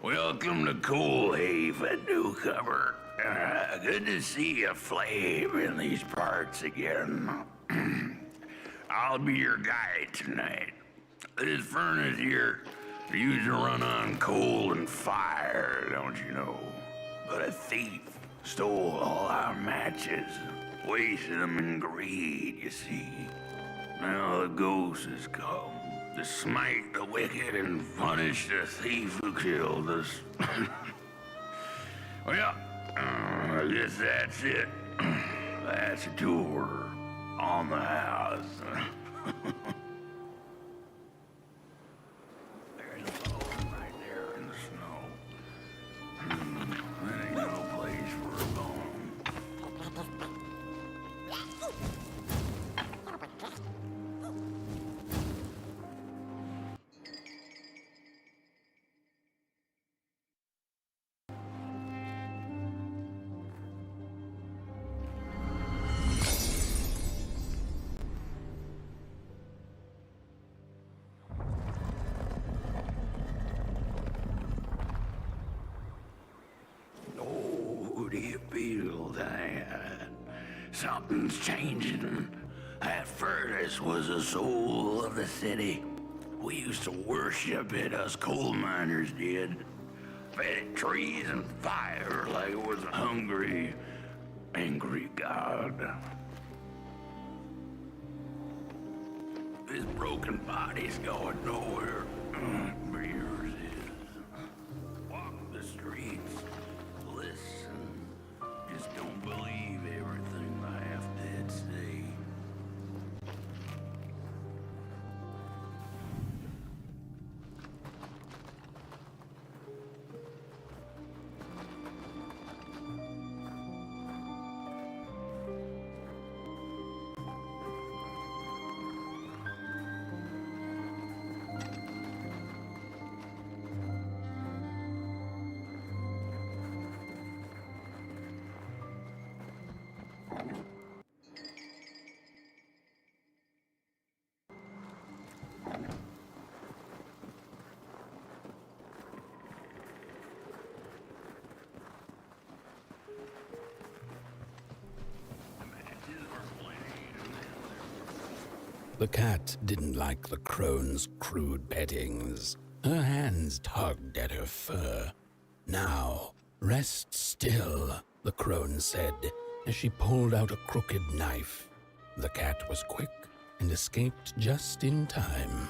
Welcome to Coal Haven, newcomer. Good to see a flame in these parts again. I'll be your guide tonight. This furnace here used to run on coal and fire, don't you know? But a thief stole all our matches, wasted them in greed, you see. Now the ghost has come to smite the wicked and punish the thief who killed us. Well, I guess that's it. That's a tour on the house. There's a bone right there in the snow. That ain't no place for a bone. Something's changing. That furnace was the soul of the city. We used to worship it, us coal miners did. Fed it trees and fire like it was a hungry, angry god. This broken body's going nowhere. But yours is. Walk the streets. Listen. Just don't believe everything the half-dead say. The cat didn't like the crone's crude pettings. Her hands tugged at her fur. Now, rest still, the crone said, as she pulled out a crooked knife. The cat was quick and escaped just in time.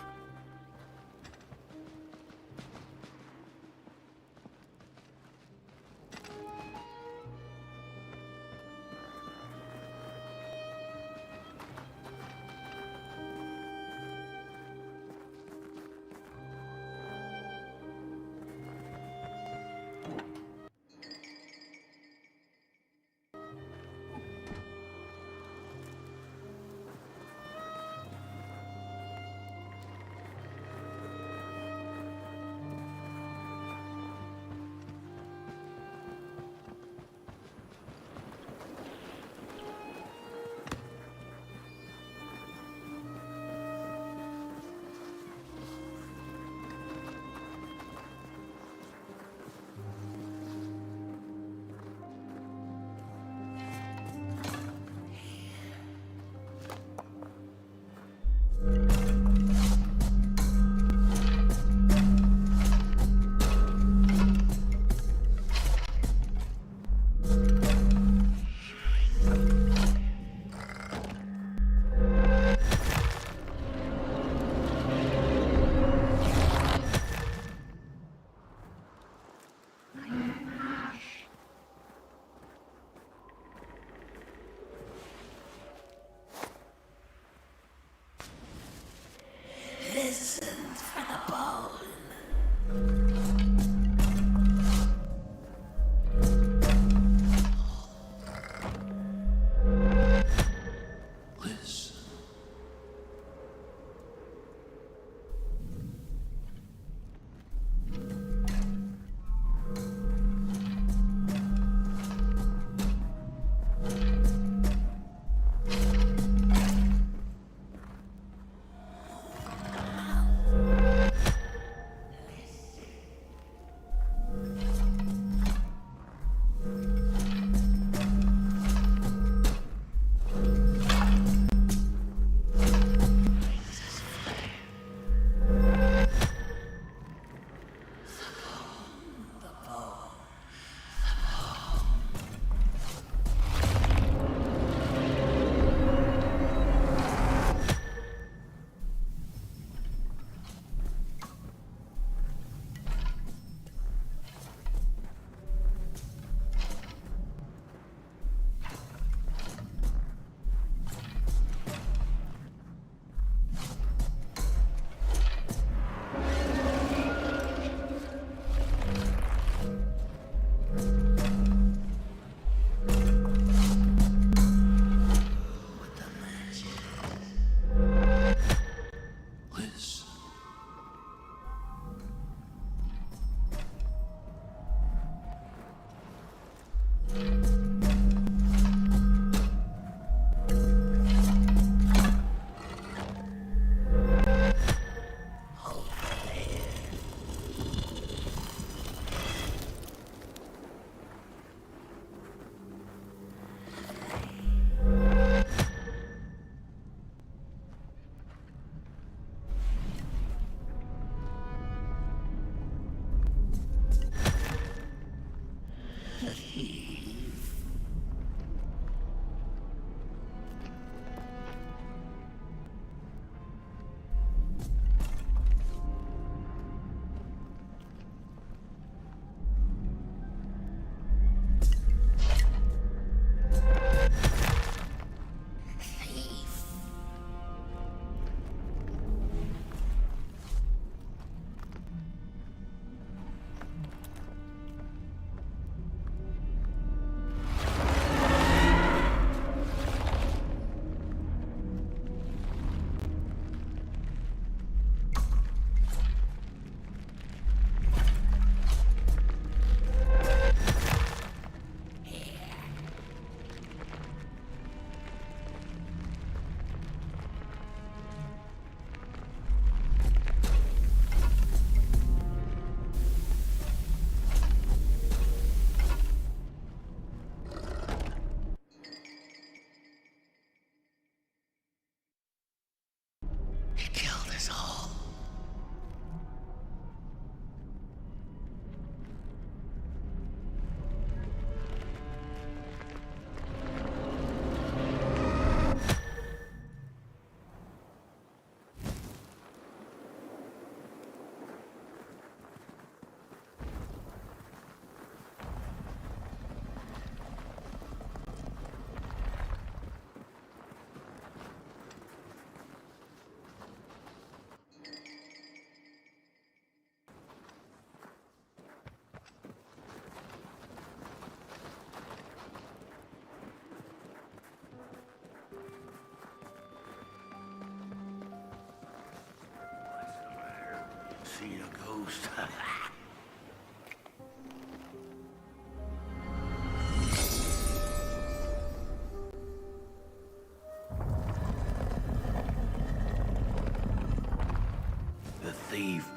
seen a ghost. The thief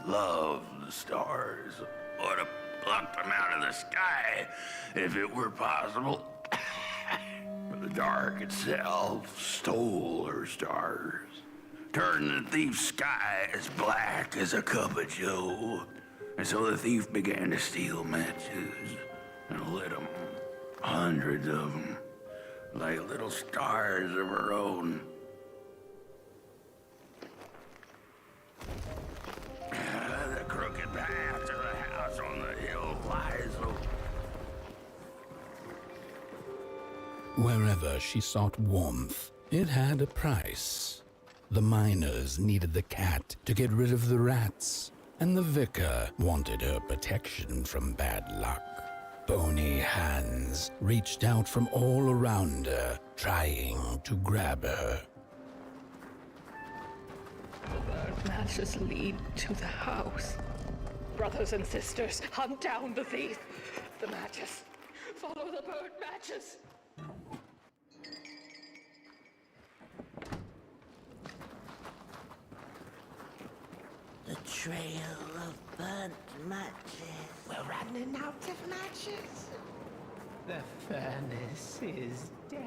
loved the stars. Would have plucked them out of the sky if it were possible. But the dark itself stole her stars, turned the thief's sky as black as a cup of joe. And so the thief began to steal matches and lit them, hundreds of them, like little stars of her own. The crooked path to the house on the hill lies over. Wherever she sought warmth, it had a price. The miners needed the cat to get rid of the rats, and the vicar wanted her protection from bad luck. Bony hands reached out from all around her, trying to grab her. The burnt matches lead to the house. Brothers and sisters, hunt down the thief. The matches. Follow the burnt matches. The trail of burnt matches. We're running out of matches. The furnace is dead.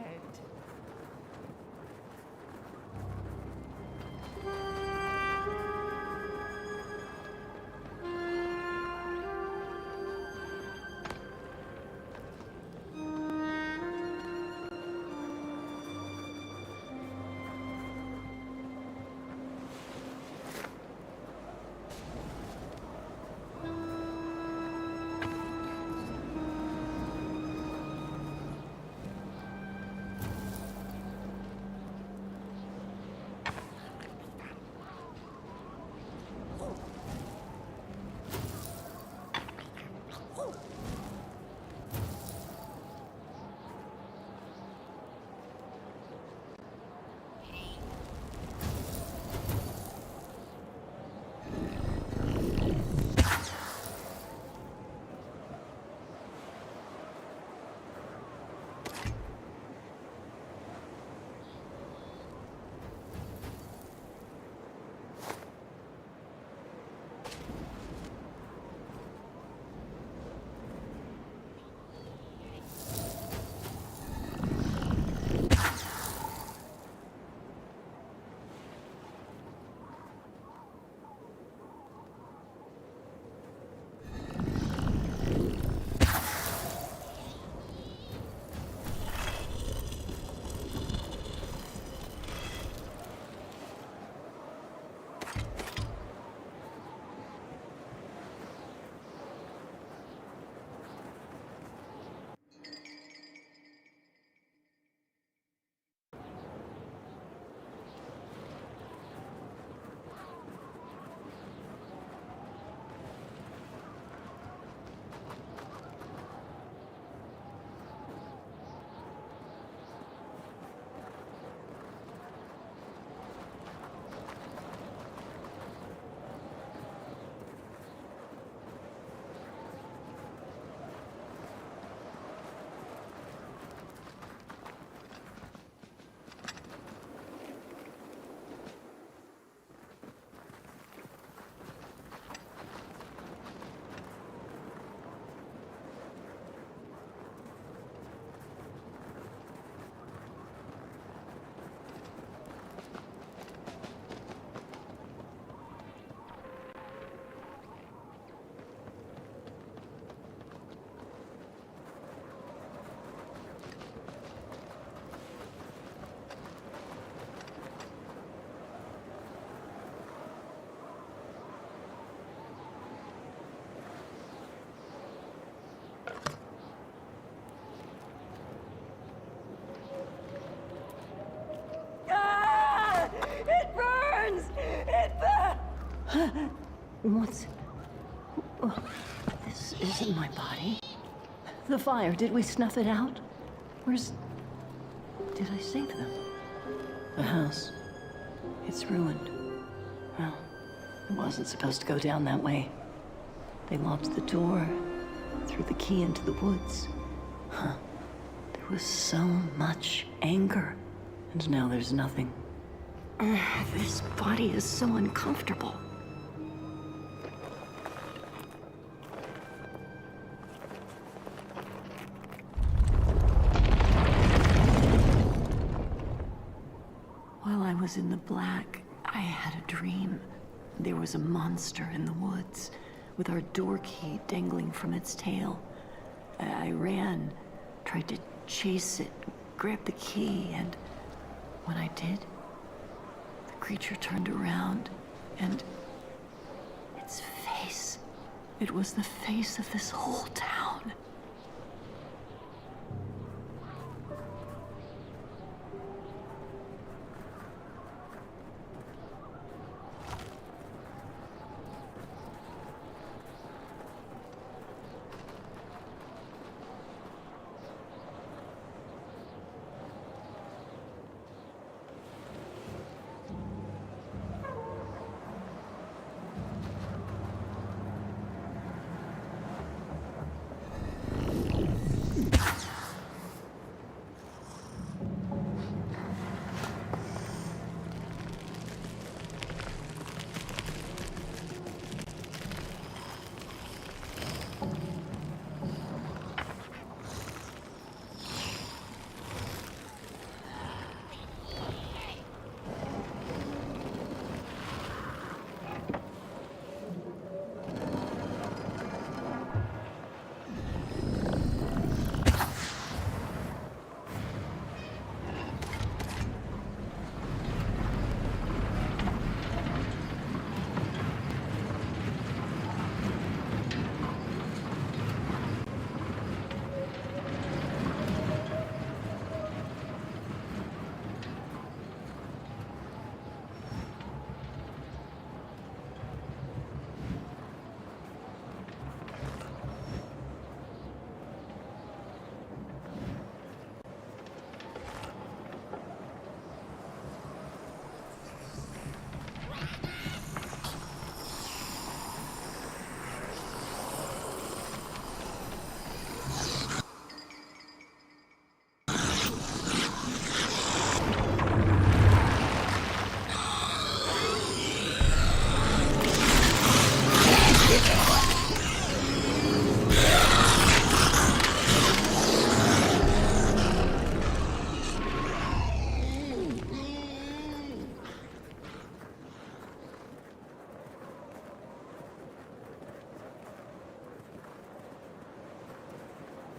What's... Oh, this isn't my body. The fire, did we snuff it out? Where's... Did I save them? The house. It's ruined. Well, It wasn't supposed to go down that way. They locked the door, threw the key into the woods. Huh. There was so much anger, and now there's nothing. This body is so uncomfortable. While I was in the black, I had a dream. There was a monster in the woods, with our door key dangling from its tail. I ran, tried to chase it, grab the key, and when I did, the creature turned around, and its face, it was the face of this whole town.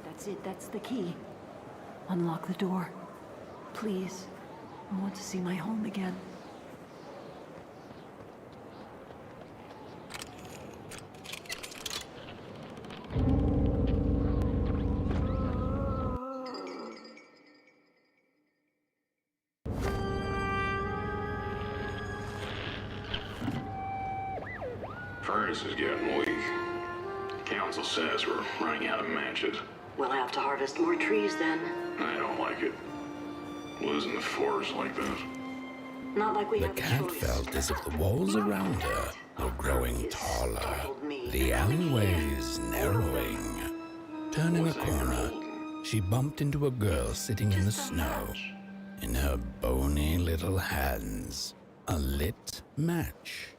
That's it, that's the key. Unlock the door. Please. I want to see my home again. Furnace is getting weak. Council says we're running out of matches. We'll have to harvest more trees then. I don't like it. Losing the forest like this. Not like we The have a cat choice. felt as if the walls around her were growing taller, the alleyways narrowing. Turning a corner, she bumped into a girl sitting in the snow. In her bony little hands, a lit match.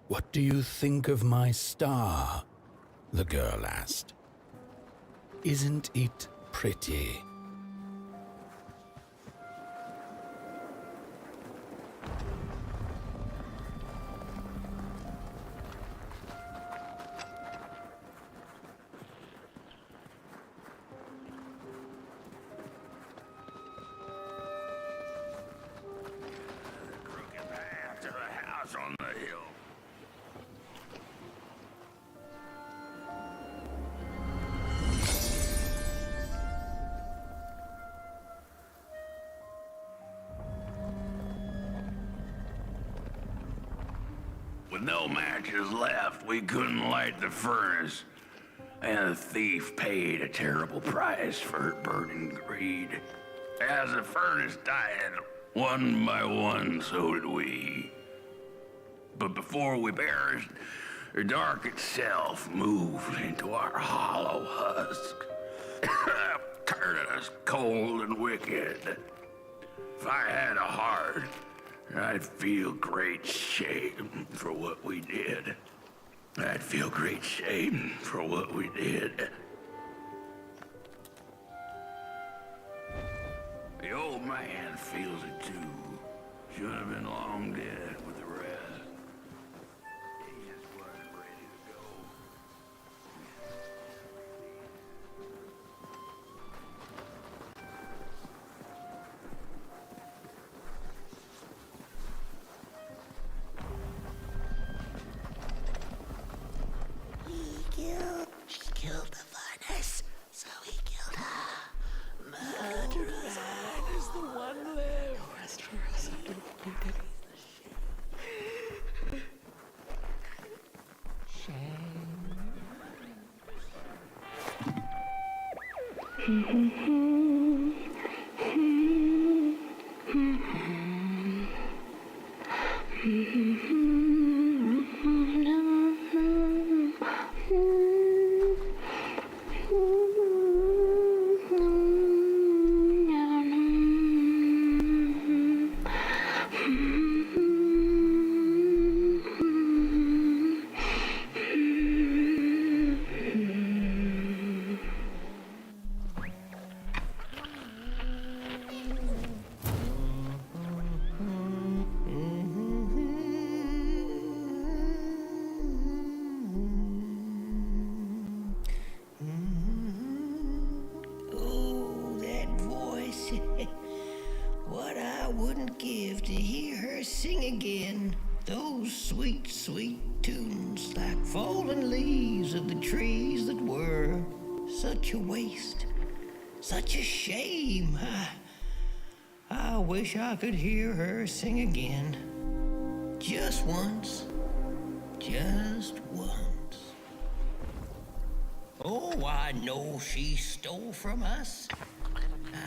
"What do you think of my star?" the girl asked. "Isn't it pretty?" Crooked path to the house on the hill. With no matches left, we couldn't light the furnace. And the thief paid a terrible price for her burning greed. As the furnace died, one by one, so did we. But before we perished, the dark itself moved into our hollow husk, turning us cold and wicked. If I had a heart, I'd feel great shame for what we did. I'd feel great shame for what we did. The old man feels it too. Should have been long dead with the rest. He just wasn't ready to go. She killed the furnace, so he killed her. Murderer. That is the one left. Rest for us. Oh, that voice. What I wouldn't give to hear her sing again. Those sweet, sweet tunes like fallen leaves of the trees that were. Such a waste. Such a shame. I wish I could hear her sing again. Just once. Just once. Oh, I know she stole from us.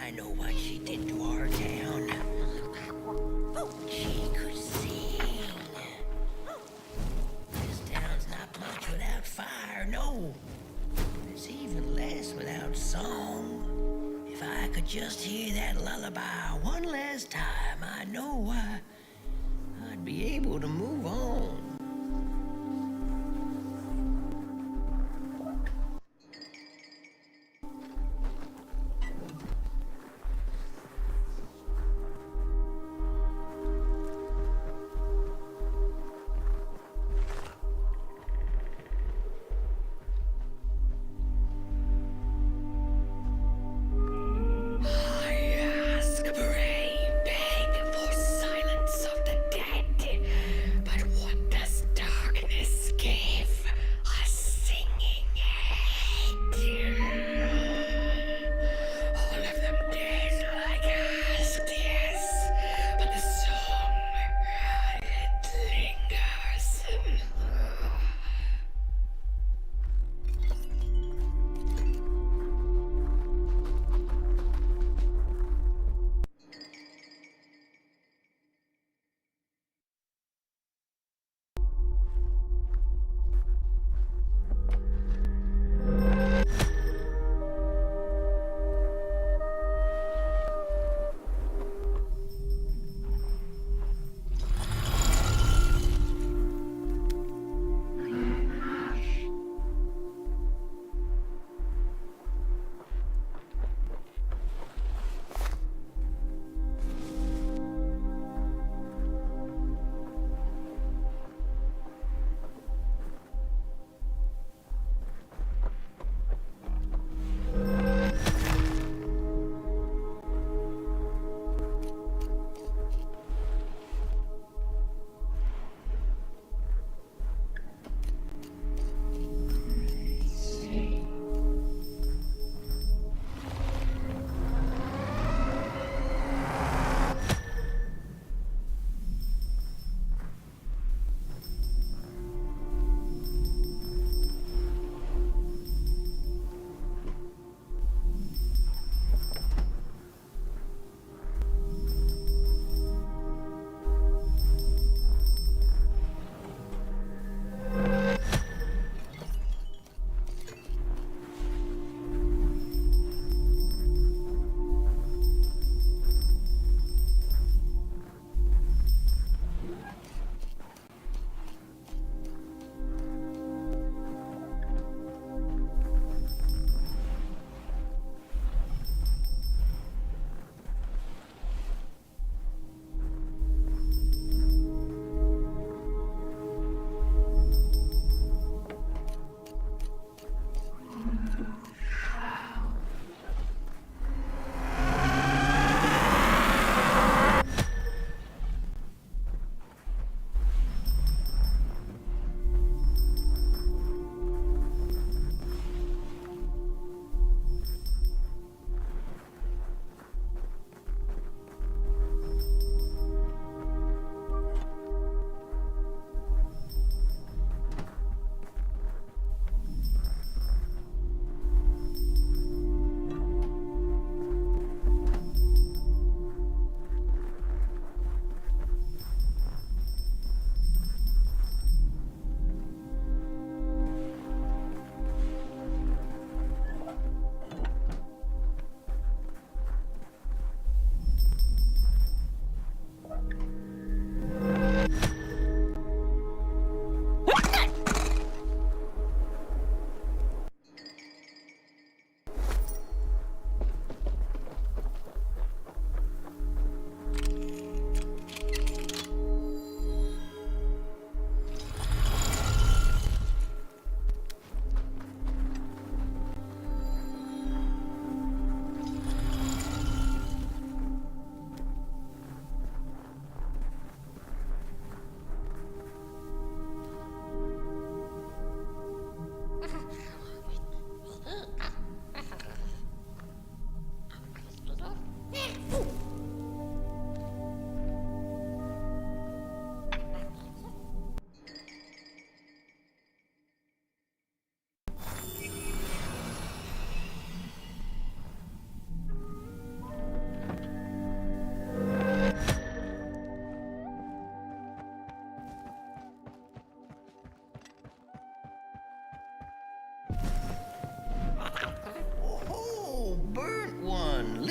I know what she did to our town. She could sing. This town's not much without fire, no. It's even less without song. If I could just hear that lullaby one last time, I know I'd be able to move on. Pray, beg for silence of the dead. But what the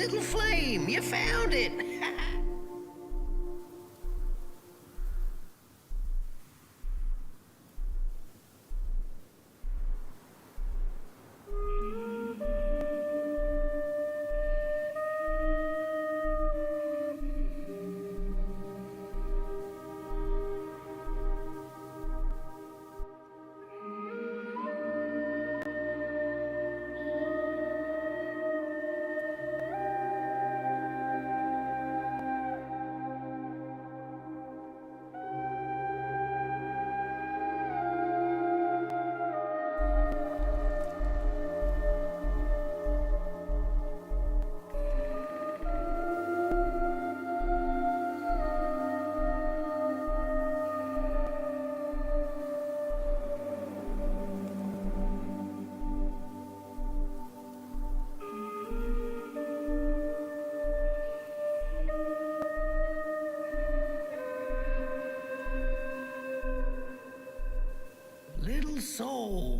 little flame. You found it. Little soul,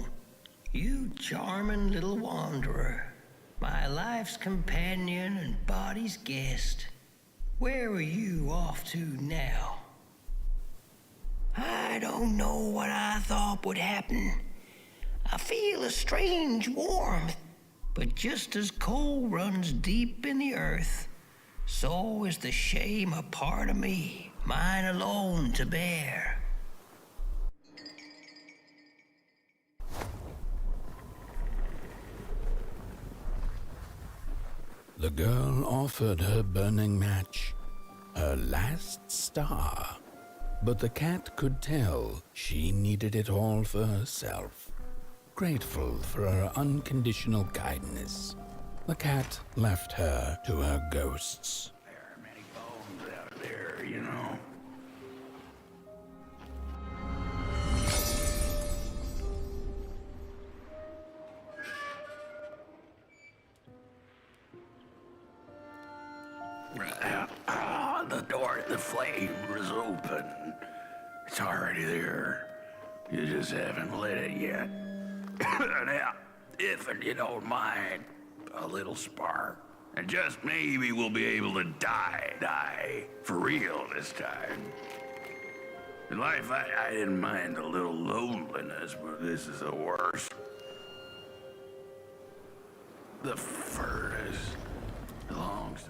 you charming little wanderer, my life's companion and body's guest. Where are you off to now? I don't know what I thought would happen. I feel a strange warmth, but just as coal runs deep in the earth, so is the shame a part of me, mine alone to bear. The girl offered her burning match, her last star, but the cat could tell she needed it all for herself. Grateful for her unconditional kindness, the cat left her to her ghosts. There are many bones out there, you know. The door at the flame is open. It's already there. You just haven't lit it yet. Now, if you don't mind, a little spark. And just maybe we'll be able to die for real this time. In life, I didn't mind a little loneliness, but this is the worst. The furnace belongs to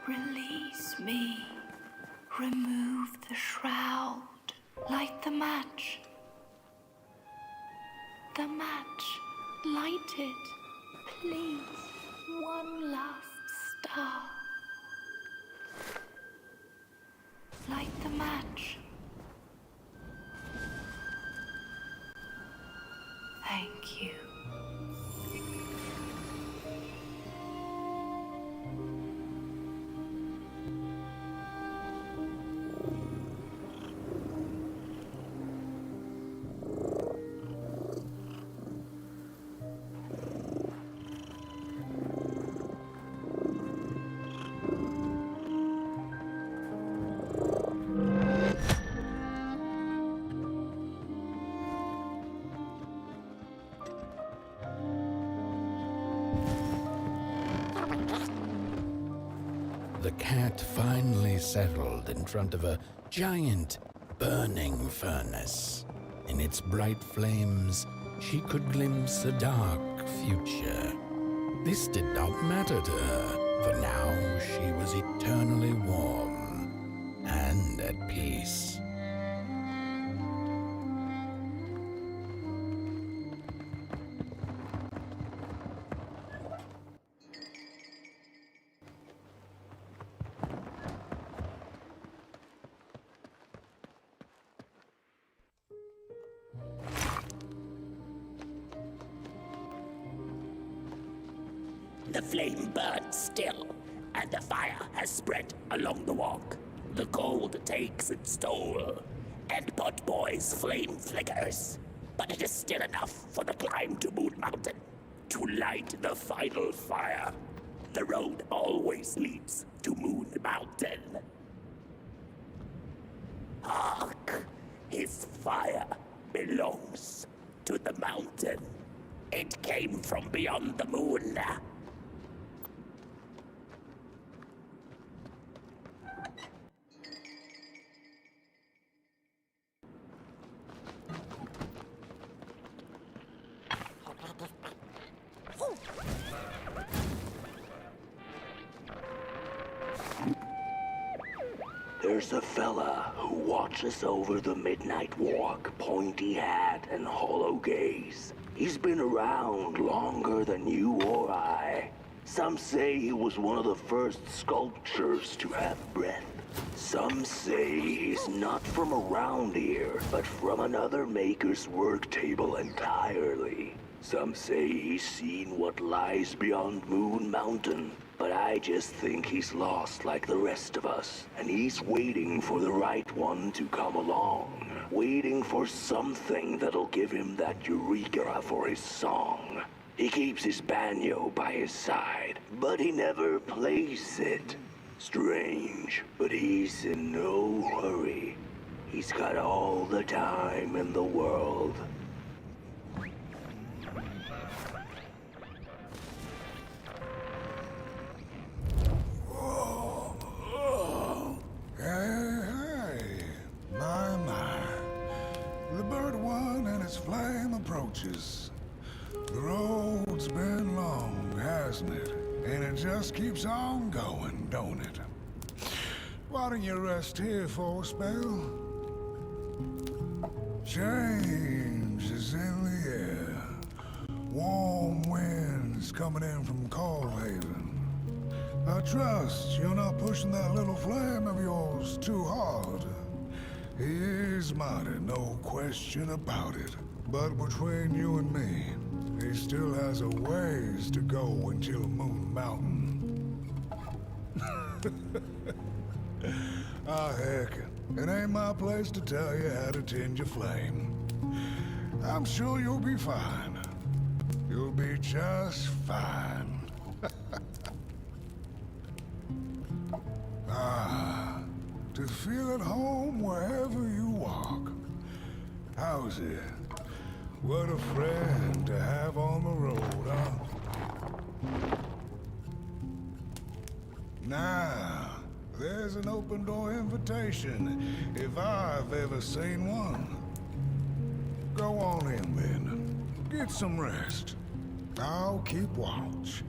Release me. Remove the shroud. Light the match. The match. Light it. Please. One last star. Light the match. Thank you. the cat finally settled in front of a giant burning furnace. In its bright flames, she could glimpse a dark future. This did not matter to her, for now she was eternally warm and at peace. The flame burns still, and the fire has spread along the walk. The cold takes its toll, and Potboy's flame flickers. But it is still enough for the climb to Moon Mountain, to light the final fire. The road always leads to Moon Mountain. Hark! His fire belongs to the mountain. It came from beyond the moon. There's a fella who watches over the midnight walk, pointy hat and hollow gaze. He's been around longer than you or I. Some say he was one of the first sculptures to have breath. Some say he's not from around here, but from another maker's work table entirely. Some say he's seen what lies beyond Moon Mountain. But I just think he's lost like the rest of us, and he's waiting for the right one to come along. Waiting for something that'll give him that eureka for his song. He keeps his banjo by his side, but he never plays it. Strange, but he's in no hurry. He's got all the time in the world. Hey, my. The bird one and its flame approaches. The road's been long, hasn't it? And it just keeps on going, don't it? Why don't you rest here for a spell? Change is in the air. Warm winds coming in from Coldhaven. I trust you're not pushing that little flame of yours too hard. He is mighty, no question about it. But between you and me, he still has a ways to go until Moon Mountain. Heck, it ain't my place to tell you how to tend your flame. I'm sure you'll be fine. You'll be just fine. To feel at home wherever you walk. How's it? What a friend to have on the road, huh? Now, there's an open door invitation, if I've ever seen one. Go on in then. Get some rest. I'll keep watch.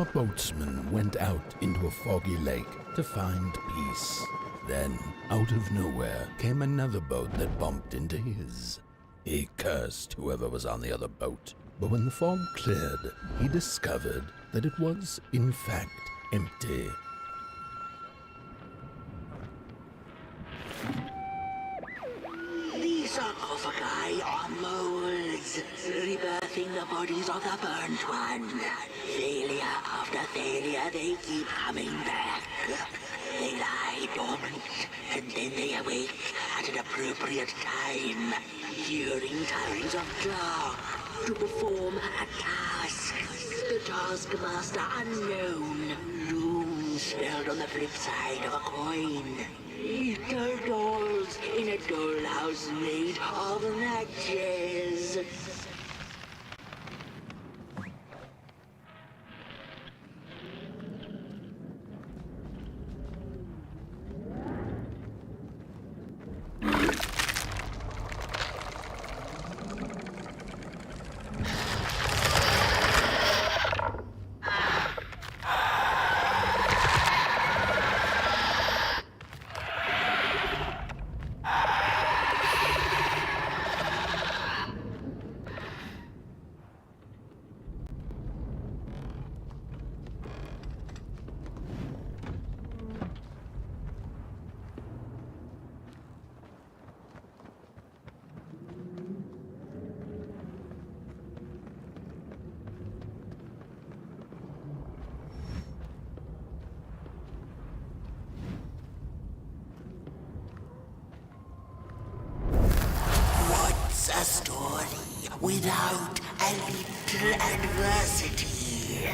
A boatsman went out into a foggy lake to find peace. Then, out of nowhere, came another boat that bumped into his. He cursed whoever was on the other boat, but when the fog cleared, he discovered that it was, in fact, empty. The sarcophagi are molds, rebirthing the bodies of the burnt one. Failure after failure, they keep coming back. They lie dormant, and then they awake at an appropriate time, hearing tongues of dark to perform a task. The taskmaster unknown, doom spelled on the flip side of a coin. Little dolls in a dollhouse made of matches. A story without a little adversity.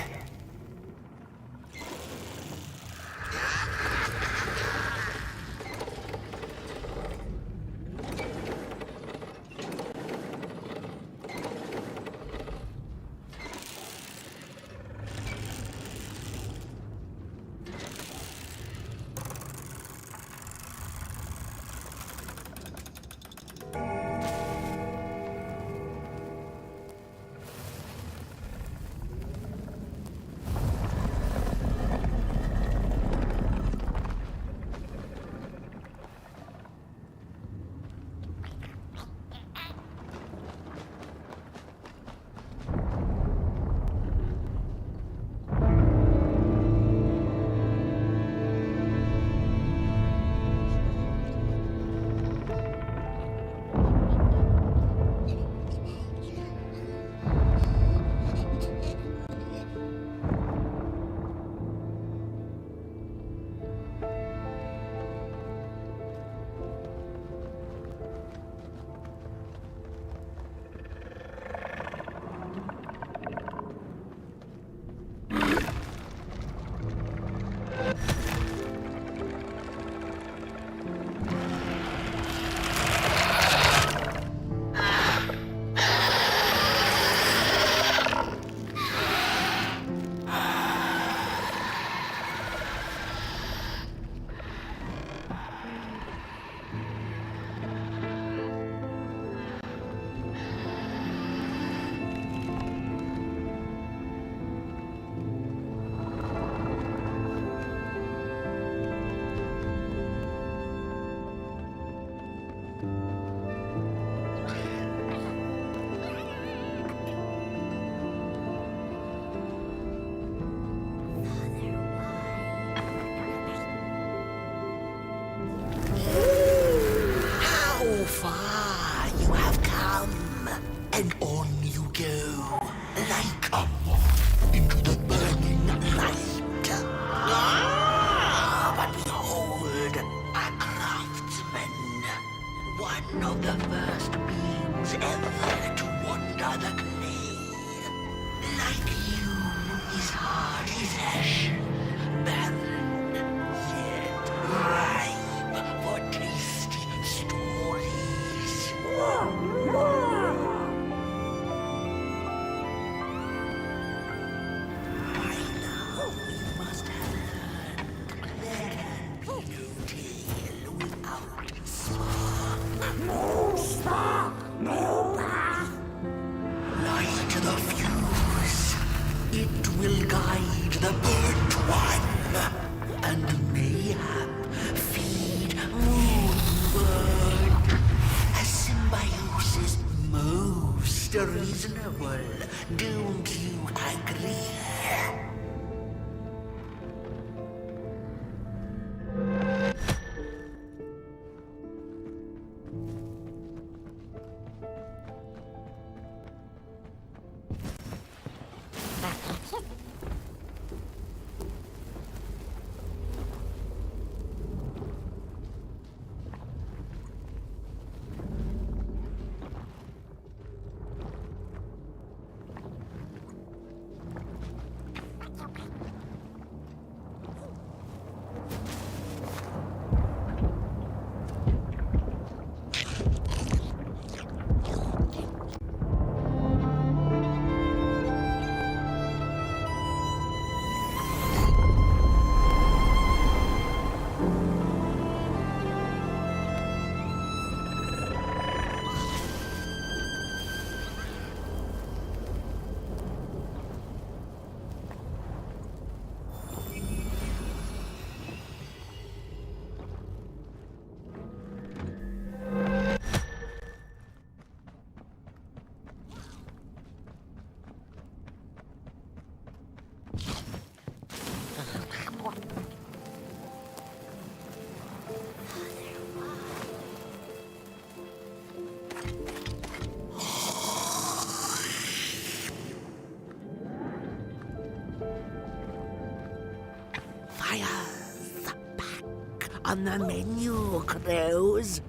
Don't you agree? Fire's back on the menu, crows.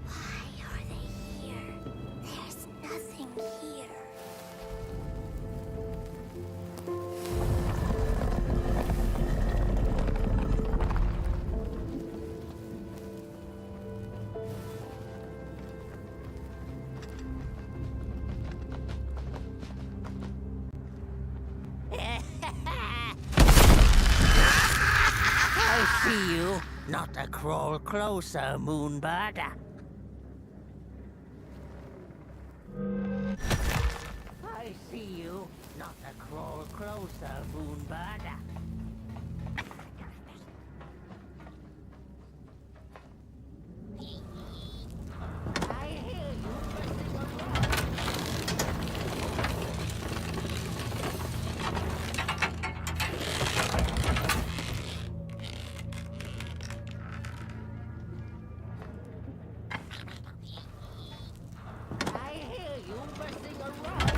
Why are they here? There's nothing here. I see you. Not a crawl closer, Moonbird. I see you. Not a crawl closer, Moonbird. I hear you messing around. I hear you messing around.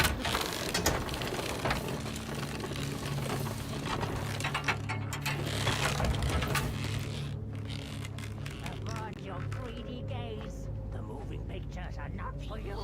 Avoid your greedy gaze. The moving pictures are not for you.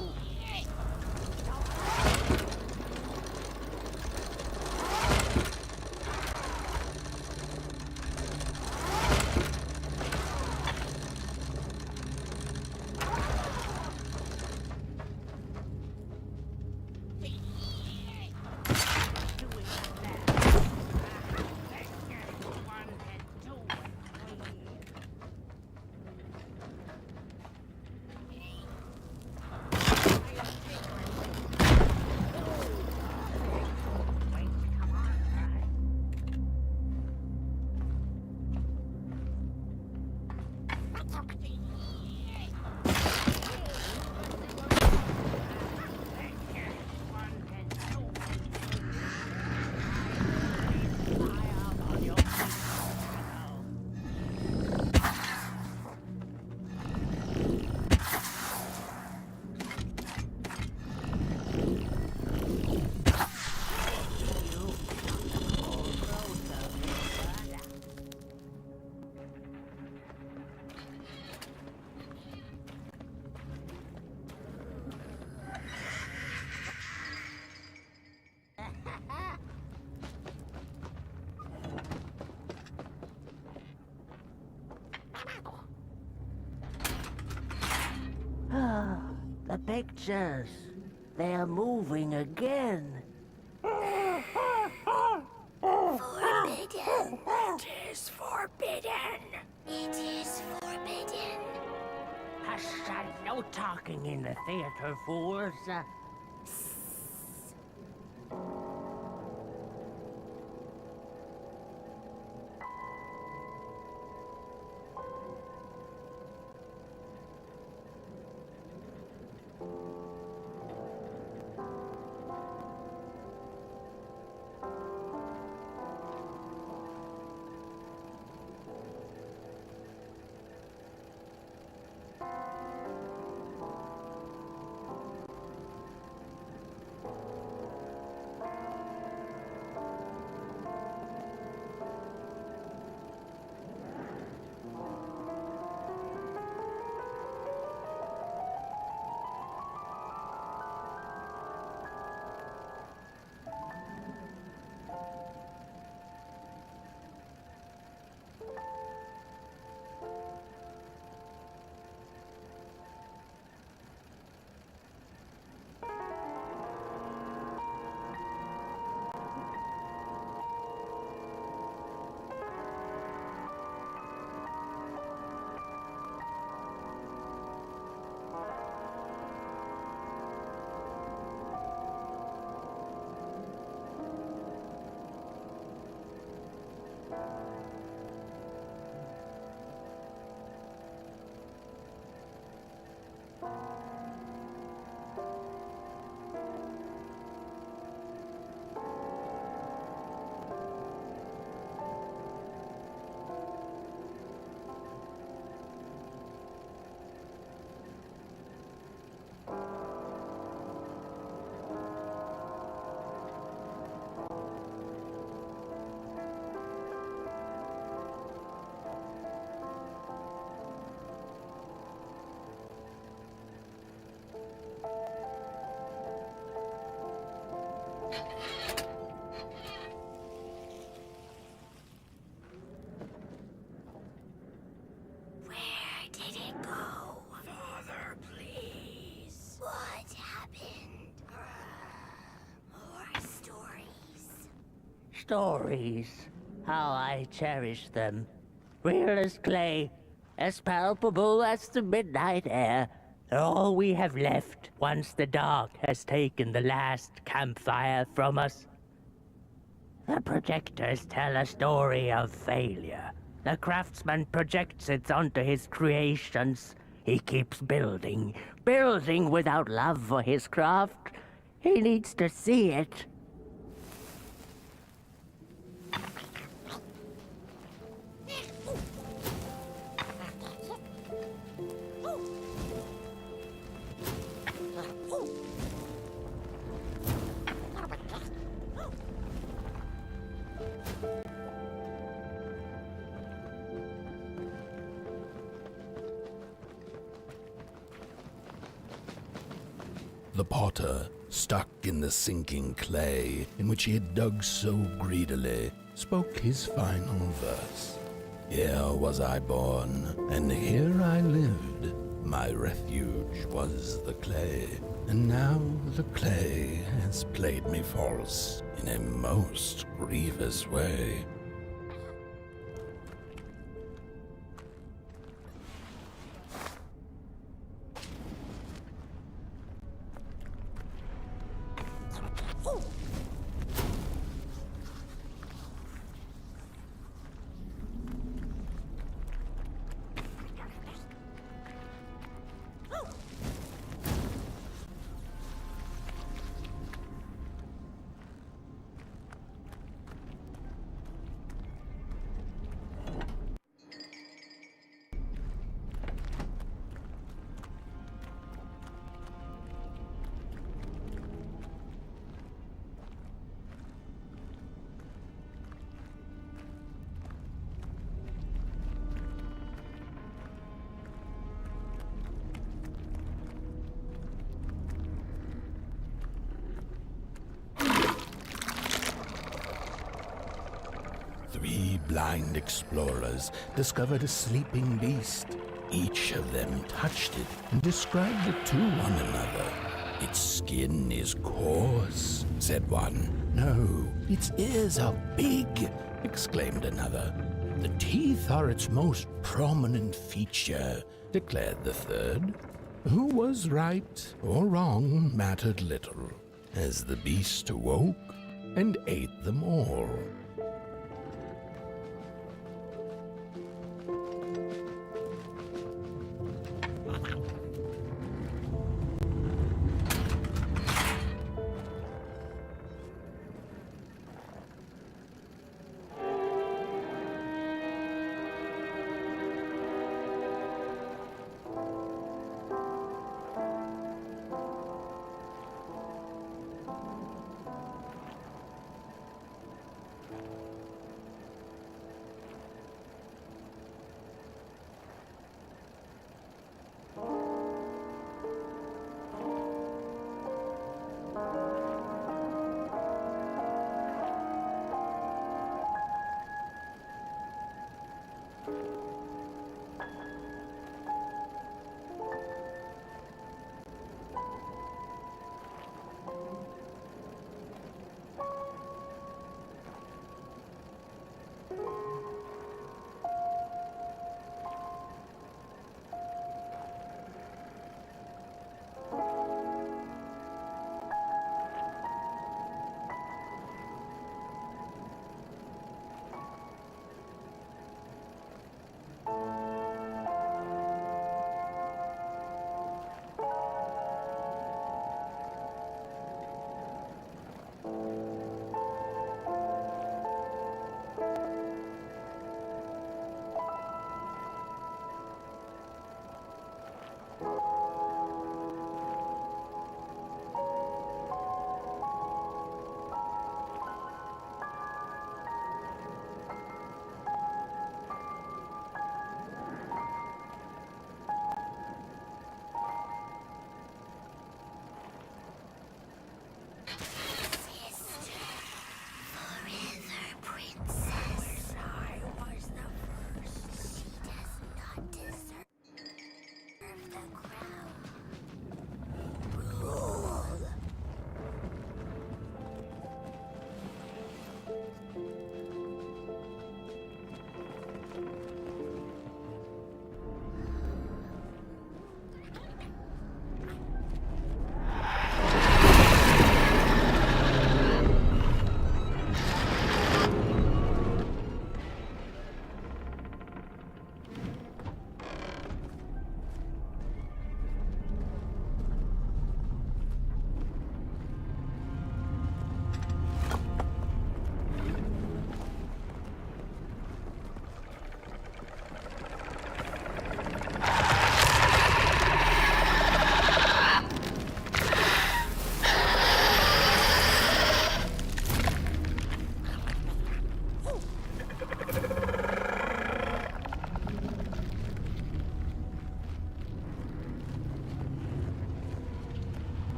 The pictures. They're moving again. Forbidden. It is forbidden. It is forbidden. Hush, no talking in the theater, fools. stories. How I cherish them. Real as clay, as palpable as the midnight air. They're all we have left once the dark has taken the last campfire from us. The projectors tell a story of failure. The craftsman projects it onto his creations. He keeps building, building without love for his craft. He needs to see it. The potter, stuck in the sinking clay in which he had dug so greedily, spoke his final verse. Here was I born, and here I lived. My refuge was the clay, and now the clay has played me false in a most grievous way. Three blind explorers discovered a sleeping beast. Each of them touched it and described it to one another. Its skin is coarse, said one. No, its ears are big, exclaimed another. The teeth are its most prominent feature, declared the third. Who was right or wrong mattered little, as the beast awoke and ate them all.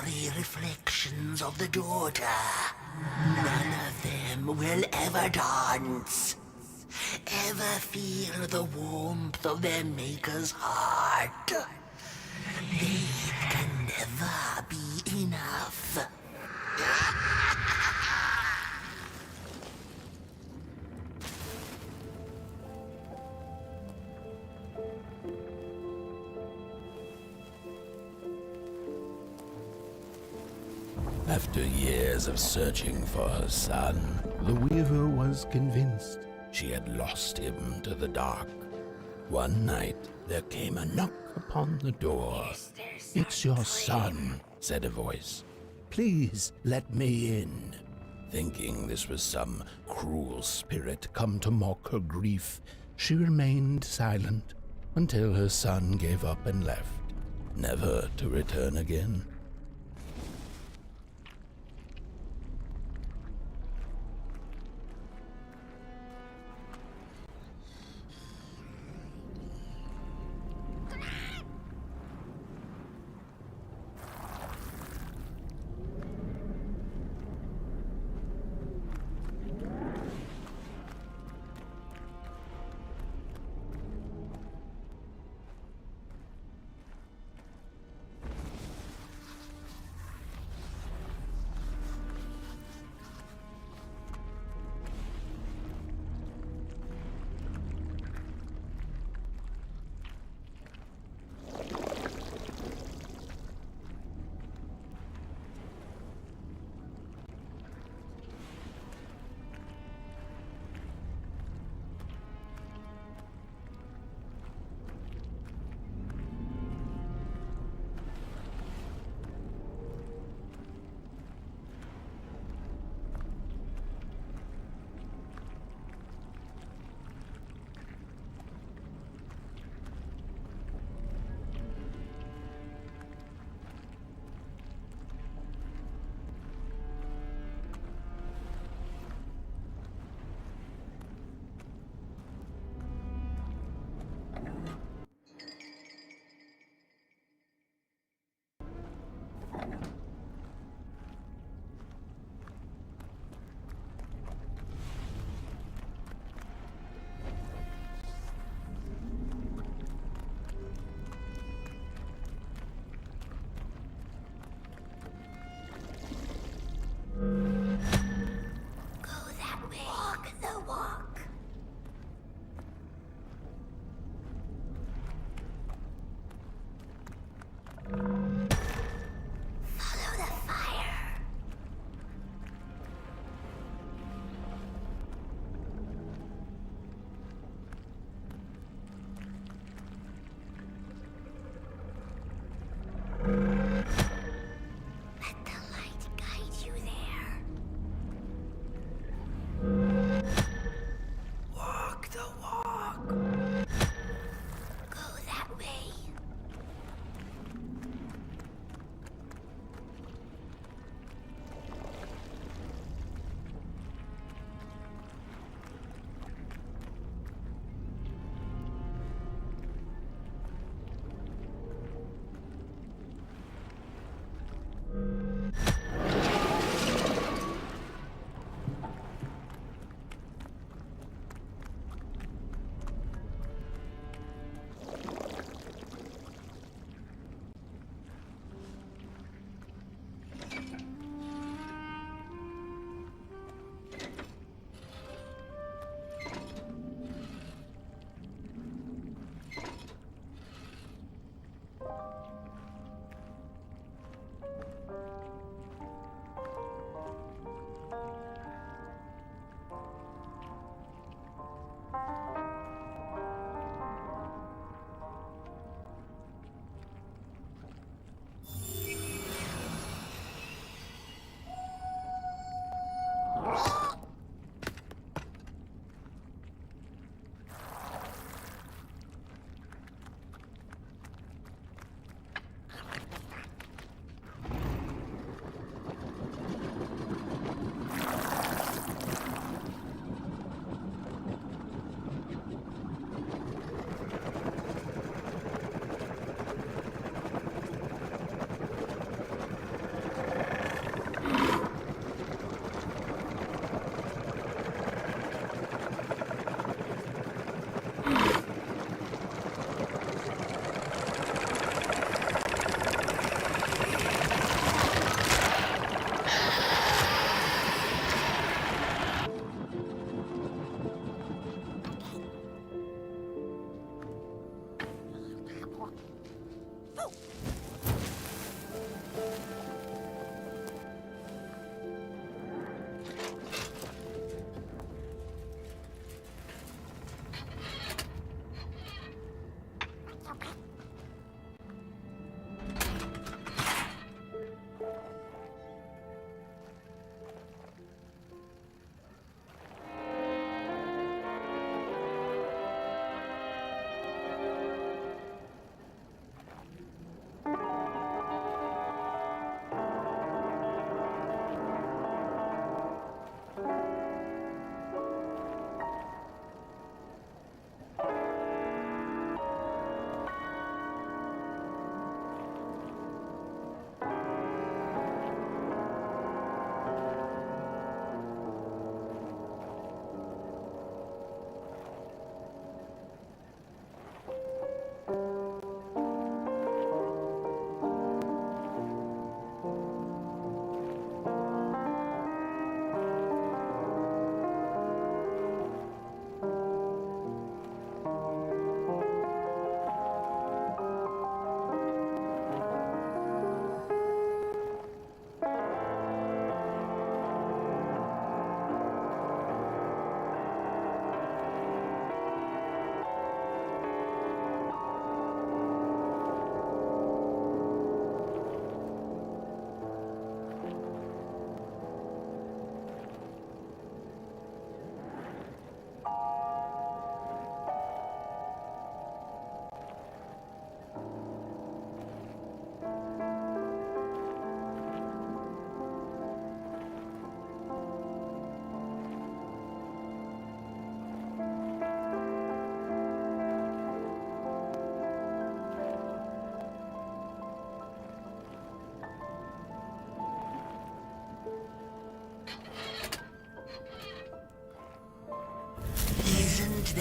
sorry reflections of the daughter. None of them will ever dance, ever feel the warmth of their maker's heart. They can never be enough. After years of searching for her son, the weaver was convinced she had lost him to the dark. One night, there came a knock upon the door. "It's your son," said a voice. "Please let me in." Thinking this was some cruel spirit come to mock her grief, she remained silent until her son gave up and left, never to return again.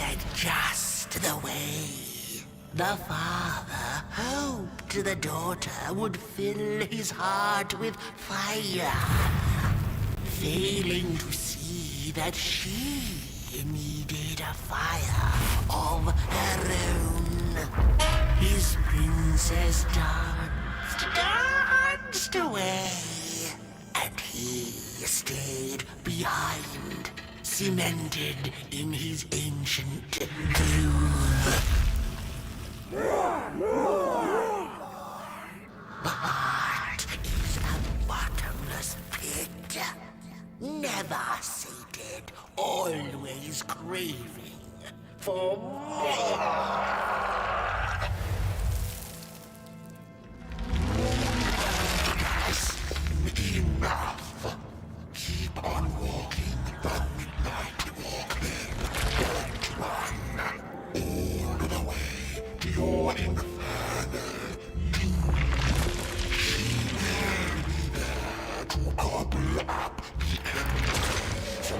that just the way the father hoped the daughter would fill his heart with fire, failing to see that she needed a fire of her own. His princess danced away, and he stayed behind, cemented in his ancient doom. The heart is a bottomless pit, never sated, always craving for more. Enough. Keep on walking the midnight walk then. Don't run. All the way to your inferno doom. She will be there to gobble up the empties.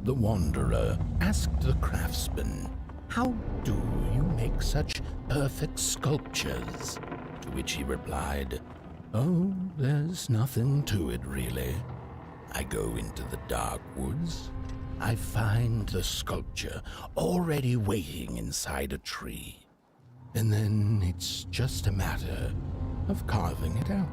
The wanderer asked the craftsman, "How do you make such perfect sculptures?" To which he replied, "Oh, there's nothing to it really. I go into the dark woods, I find the sculpture already waiting inside a tree, and then it's just a matter of carving it out."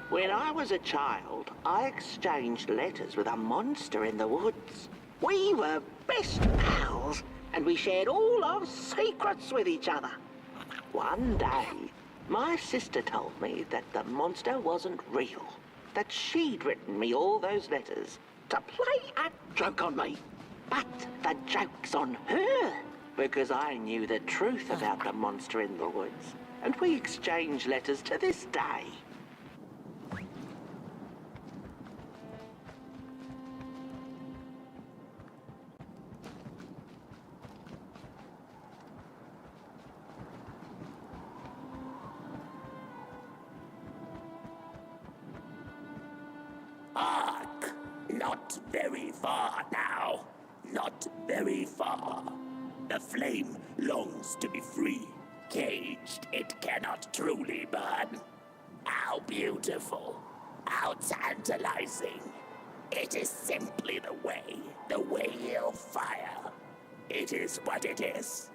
When I was a child, I exchanged letters with a monster in the woods. We were best pals, and we shared all our secrets with each other. One day, my sister told me that the monster wasn't real, that she'd written me all those letters to play a joke on me. But the joke's on her, because I knew the truth about the monster in the woods, and we exchange letters to this day. Hark! Not very far now. Not very far. The flame longs to be free. Caged, it cannot truly burn. How beautiful. How tantalizing. It is simply the way of fire. It is what it is.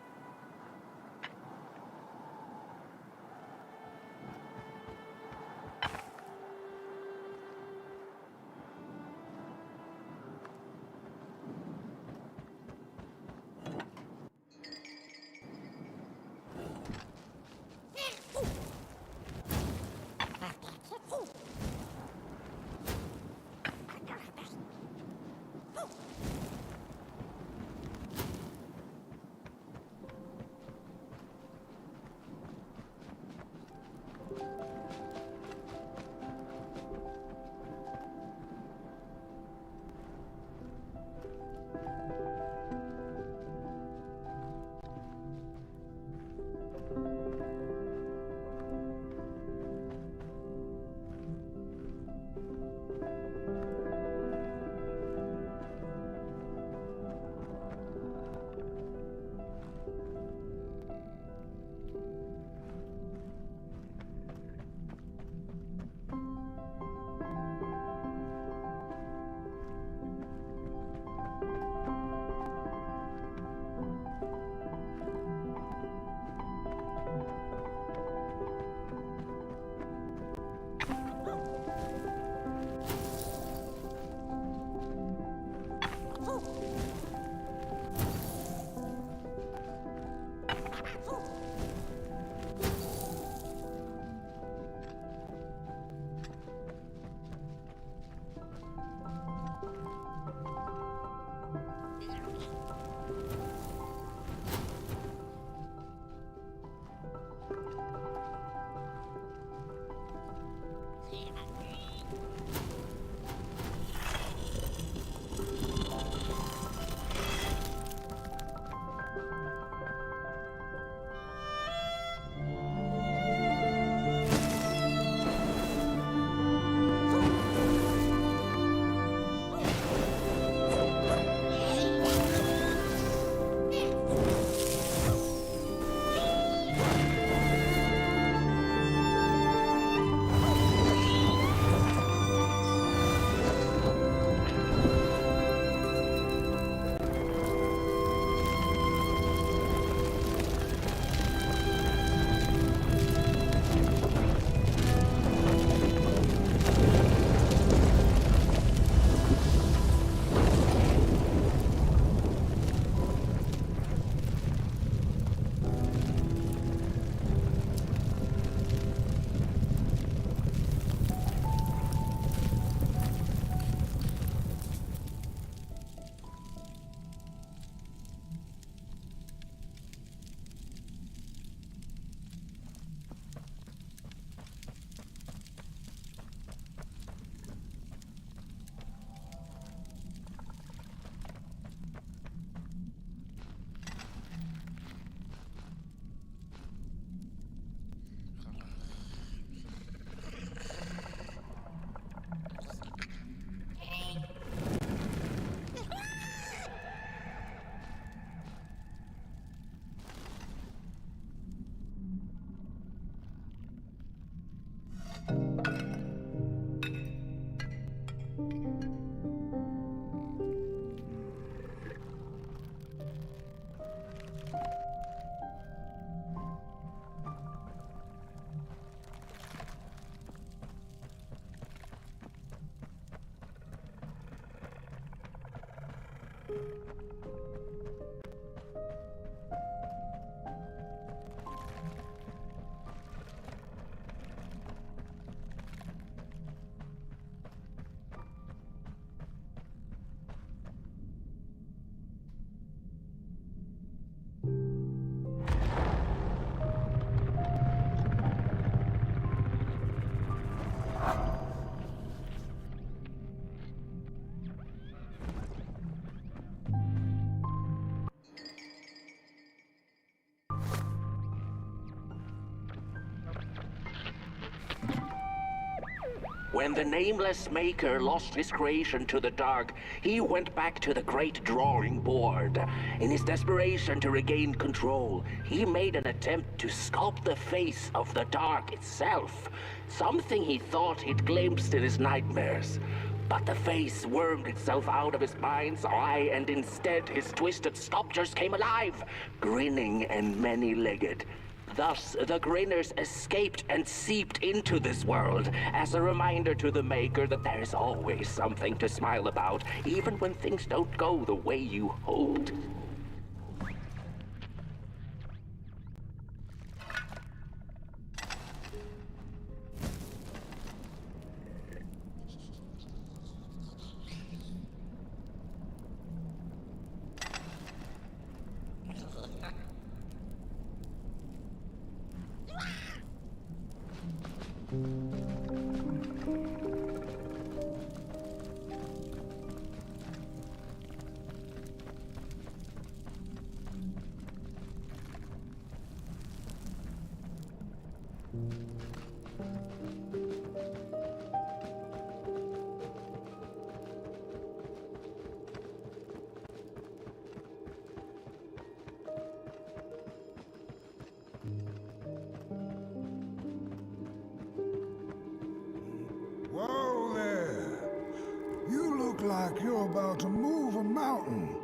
When the nameless maker lost his creation to the dark, he went back to the great drawing board. In his desperation to regain control, he made an attempt to sculpt the face of the dark itself, something he thought he'd glimpsed in his nightmares. But the face wormed itself out of his mind's eye, and instead his twisted sculptures came alive, grinning and many-legged. Thus, the grinners escaped and seeped into this world as a reminder to the maker that there is always something to smile about, even when things don't go the way you hoped. Whoa there! You look like you're about to move a mountain.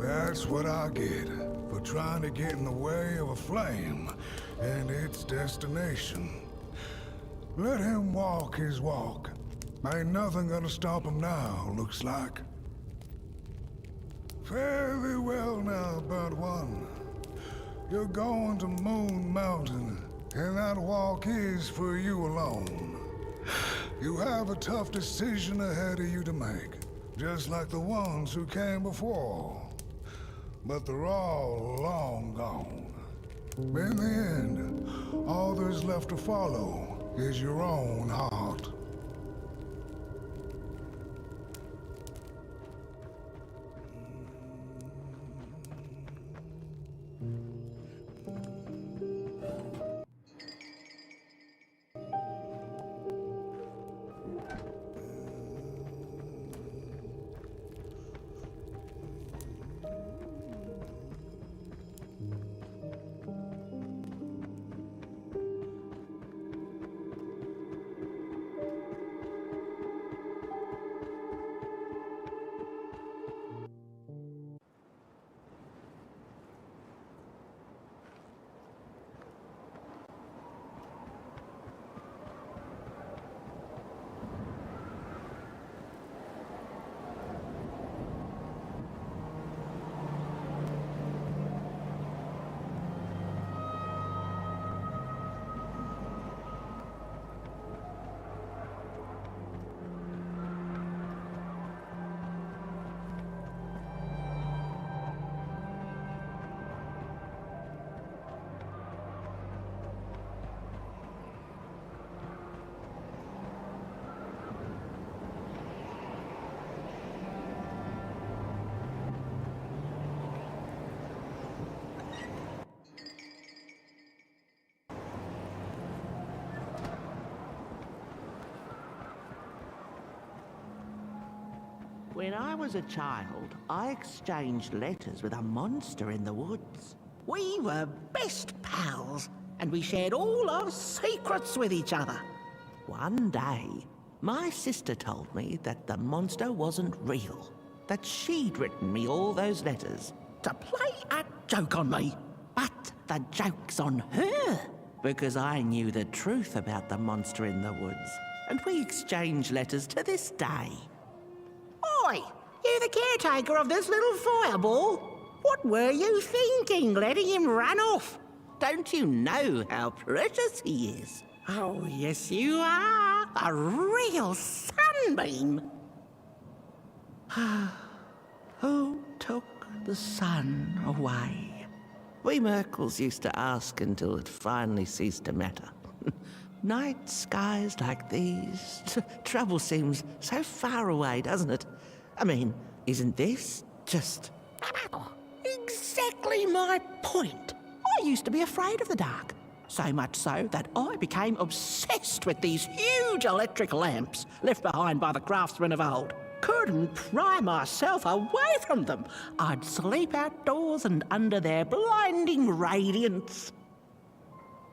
That's what I get for trying to get in the way of a flame and its destination. Let him walk his walk. Ain't nothing gonna stop him now, looks like. Fare thee well now, Burnt One. You're going to Moon Mountain, and that walk is for you alone. You have a tough decision ahead of you to make, just like the ones who came before. But they're all long gone. In the end, all there's left to follow is your own heart. When I was a child, I exchanged letters with a monster in the woods. We were best pals, and we shared all our secrets with each other. One day, my sister told me that the monster wasn't real, that she'd written me all those letters to play a joke on me. But the joke's on her, because I knew the truth about the monster in the woods, and we exchange letters to this day. Oi! You the caretaker of this little fireball? What were you thinking, letting him run off? Don't you know how precious he is? Oh, yes you are. A real sunbeam. Who took the sun away? We Merkles used to ask until it finally ceased to matter. Night skies like these, trouble seems so far away, doesn't it? I mean, isn't this just exactly my point? I used to be afraid of the dark. So much so that I became obsessed with these huge electric lamps left behind by the craftsmen of old. Couldn't pry myself away from them. I'd sleep outdoors and under their blinding radiance.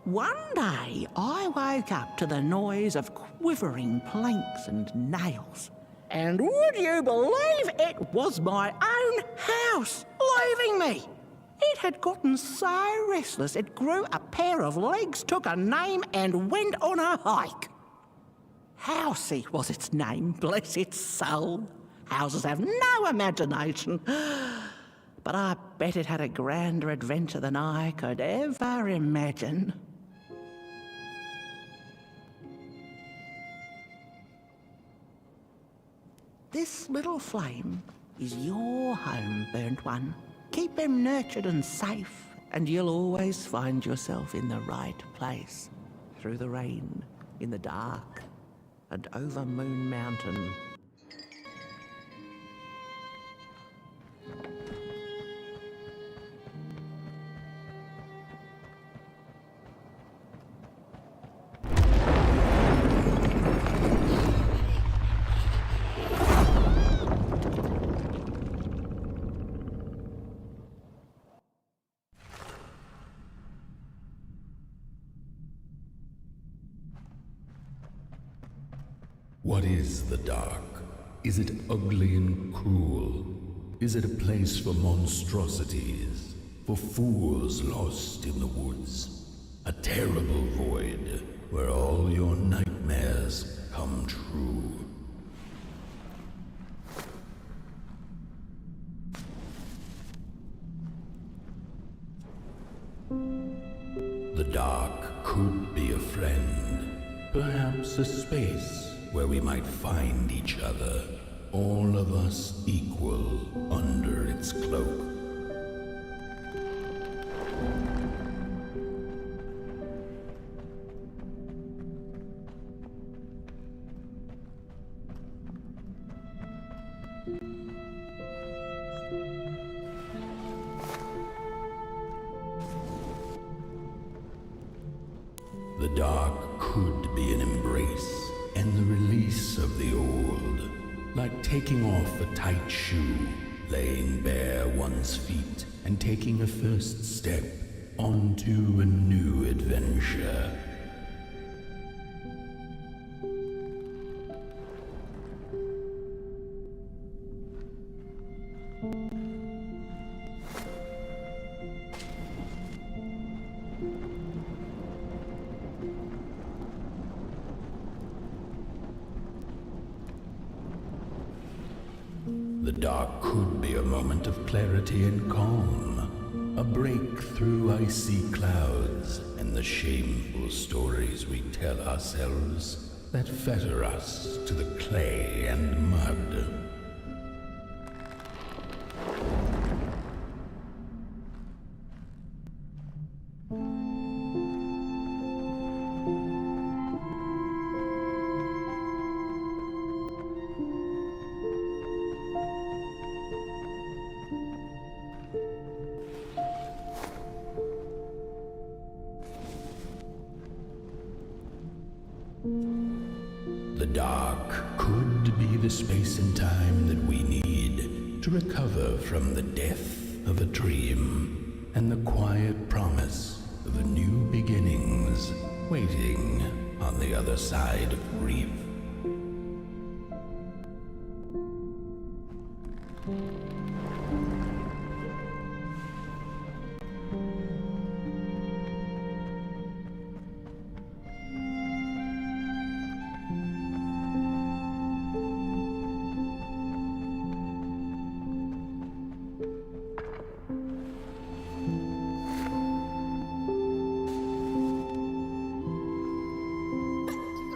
One day, I woke up to the noise of quivering planks and nails. And would you believe it was my own house leaving me? It had gotten so restless it grew a pair of legs, took a name and went on a hike. Housey was its name, bless its soul. Houses have no imagination. But I bet it had a grander adventure than I could ever imagine. This little flame is your home, burnt one. Keep him nurtured and safe, and you'll always find yourself in the right place. Through the rain, in the dark, and over Moon Mountain. What is the dark? Is it ugly and cruel? Is it a place for monstrosities, for fools lost in the woods? A terrible void where all your nightmares come true. The dark could be a friend, perhaps a space where we might find each other, all of us equal under its cloak. The dark could be an embrace and the release of the old, like taking off a tight shoe, laying bare one's feet, and taking a first step onto a new adventure. The dark could be a moment of clarity and calm, a break through icy clouds and the shameful stories we tell ourselves that fetter us to the clay and mud. The dark could be the space and time that we need to recover from the death of a dream and the quiet promise of new beginnings waiting on the other side of grief.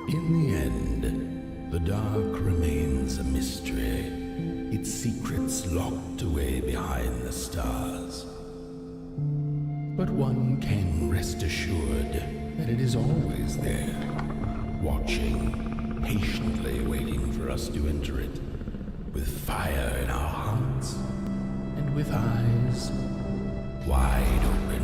In the end, the dark remains a mystery, its secrets locked away behind the stars. But one can rest assured that it is always there, watching, patiently waiting for us to enter it, with fire in our hearts and with eyes wide open.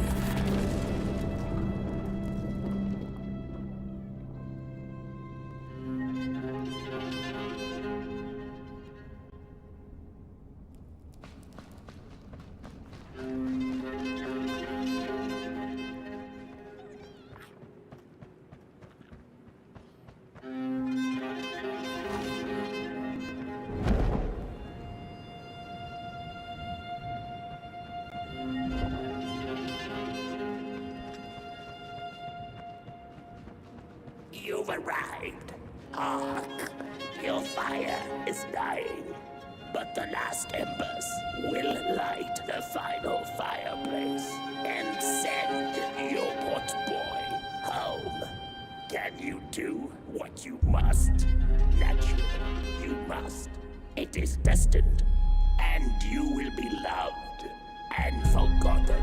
You've arrived. Hark! Your fire is dying, but the last embers will light the final fireplace and send your pot boy home. Can you do what you must? Naturally, you must. It is destined, and you will be loved and forgotten.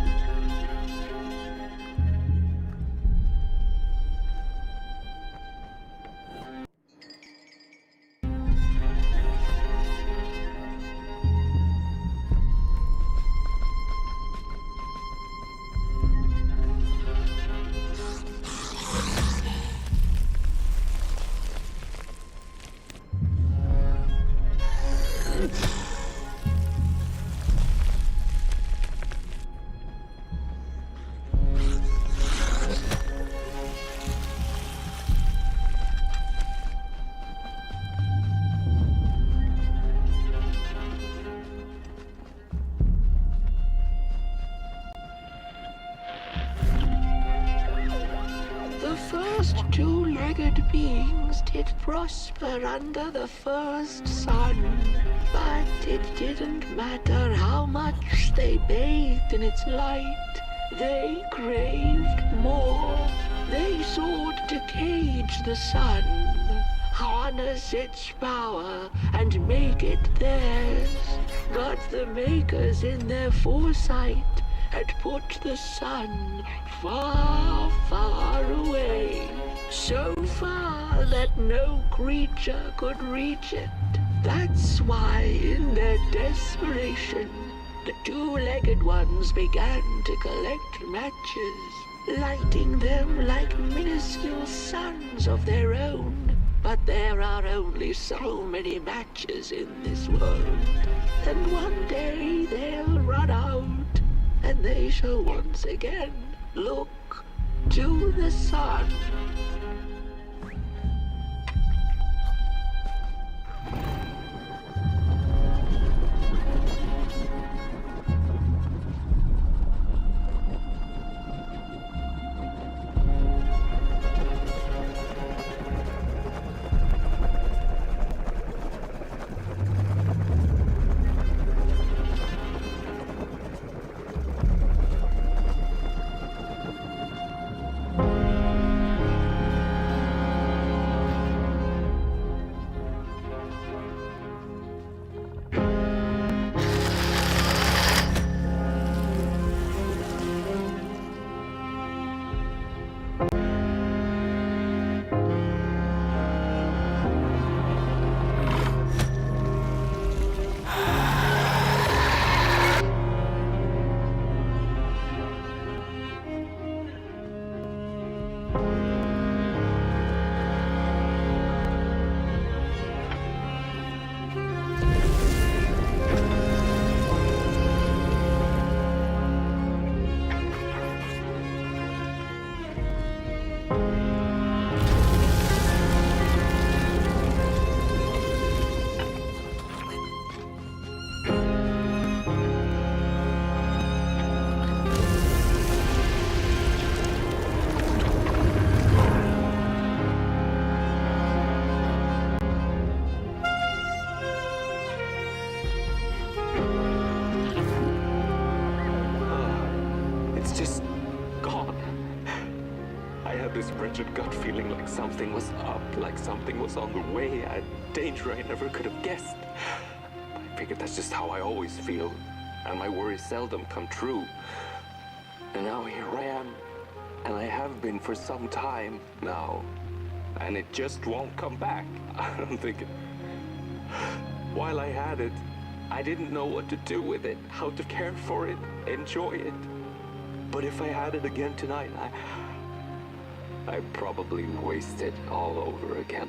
The first two-legged beings did prosper under the first sun, but it didn't matter how much they bathed in its light. They craved more. They sought to cage the sun, harness its power, and make it theirs. But the makers, in their foresight, had put the sun far, far away, so far that no creature could reach it. That's why, in their desperation, the two-legged ones began to collect matches, lighting them like minuscule suns of their own. But there are only so many matches in this world, and one day they'll run out, and they shall once again look to the sun. wretched gut feeling like something was up, like something was on the way, a danger I never could have guessed. I figured that's just how I always feel, and my worries seldom come true. And now here I am, and I have been for some time now, and it just won't come back. I'm thinking, while I had it, I didn't know what to do with it, how to care for it, enjoy it. But if I had it again tonight, I'd probably waste it all over again.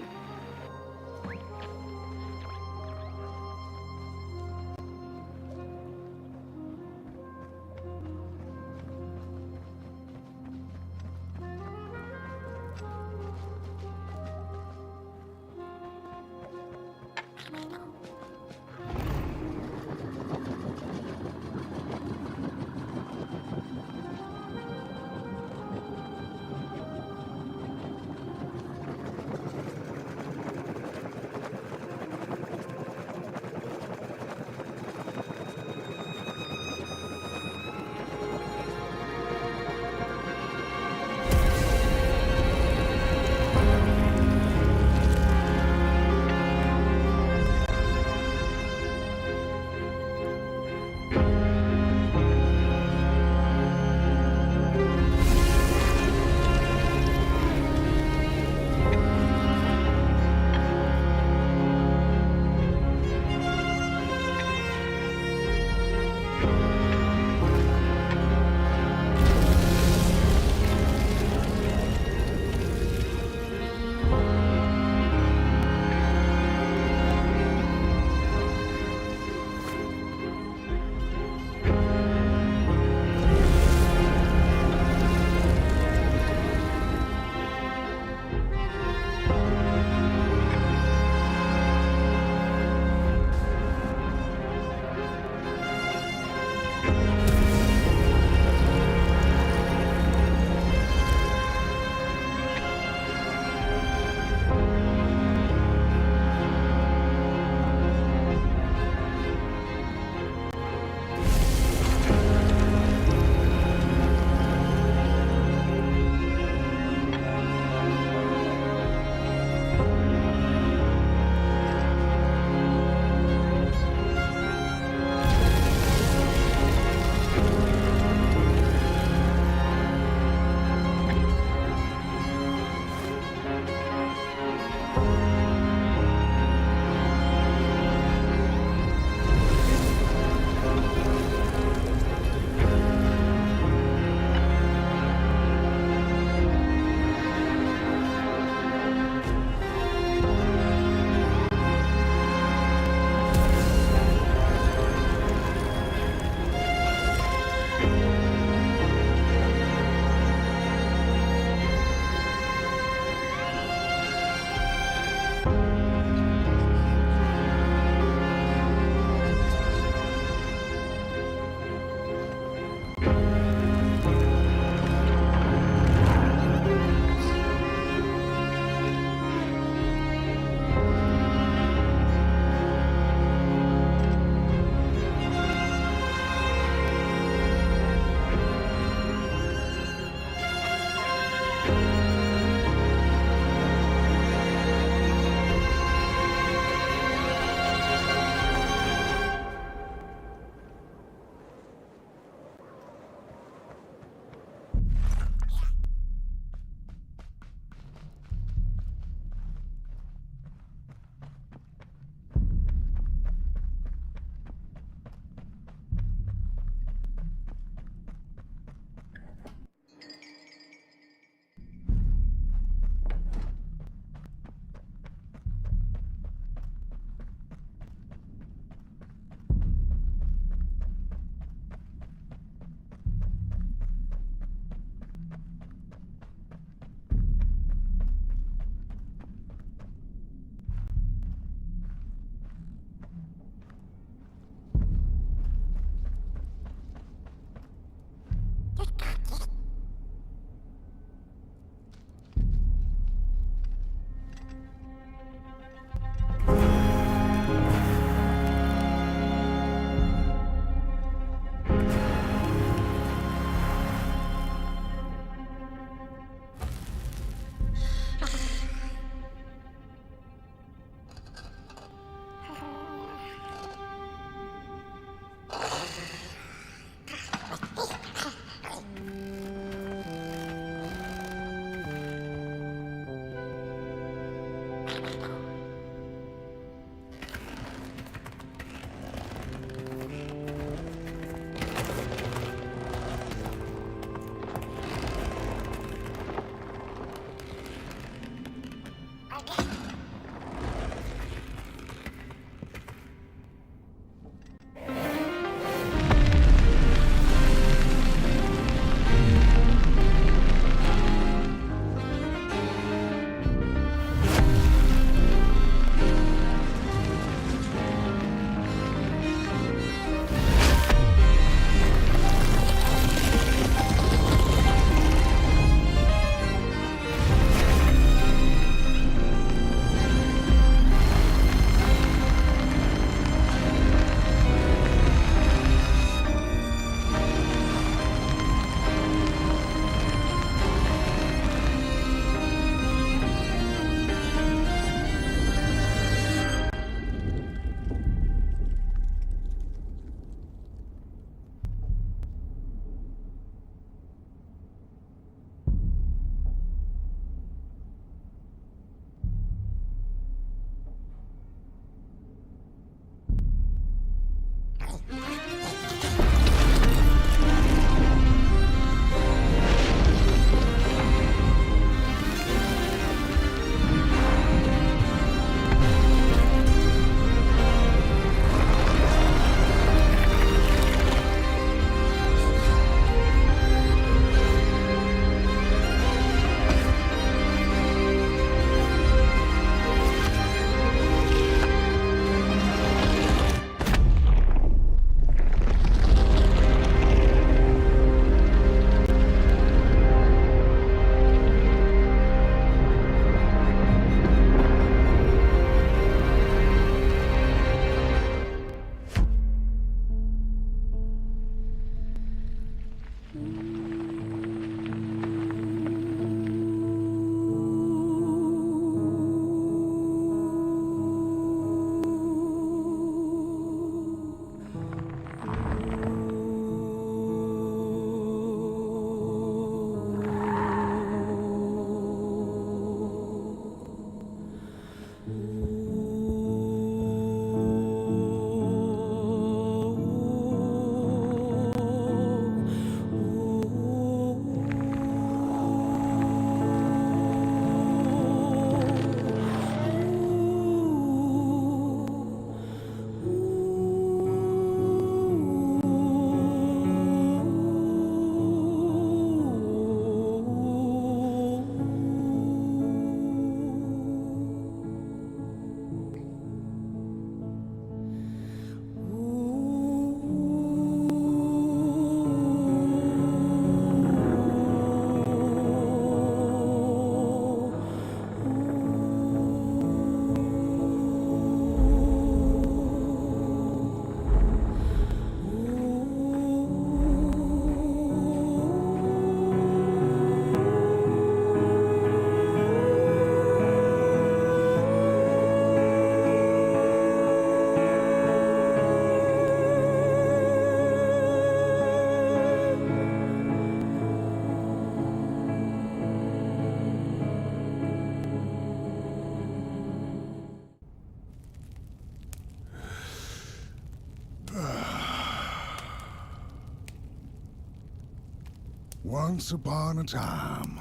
Once upon a time,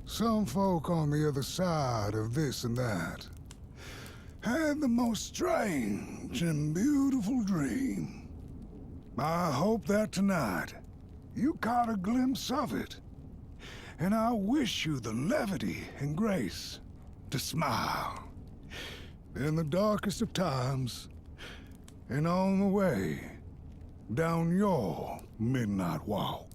some folk on the other side of this and that had the most strange and beautiful dream. I hope that tonight you caught a glimpse of it, and I wish you the levity and grace to smile in the darkest of times and on the way down your midnight walk.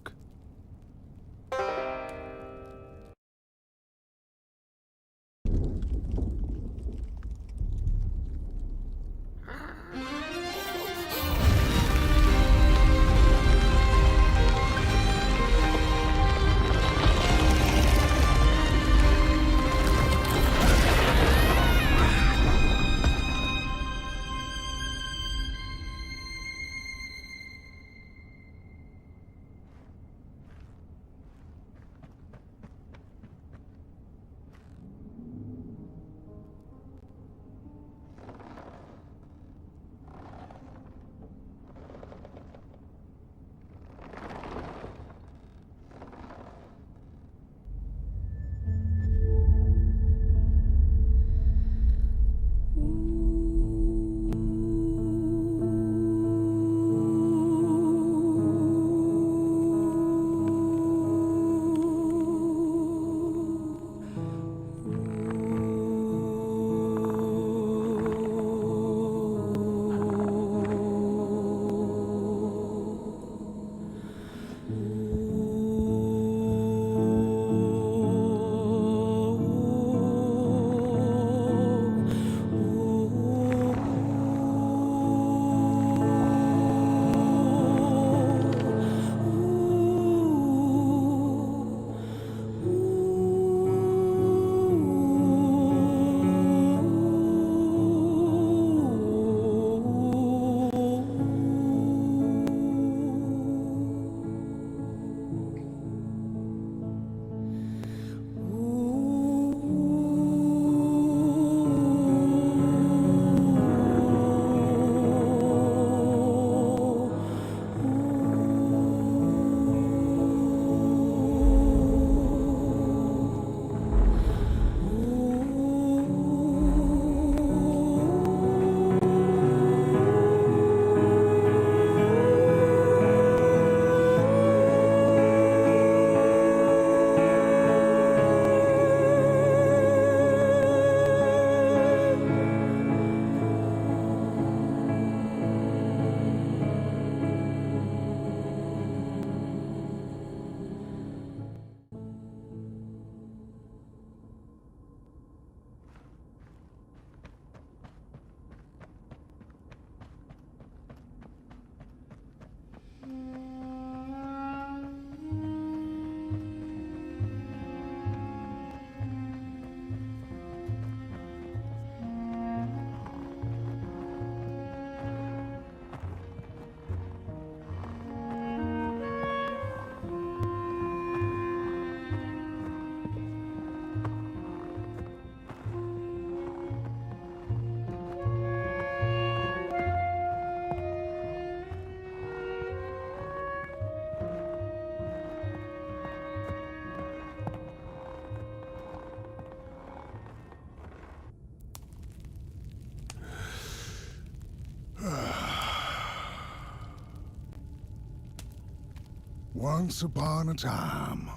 Once upon a time,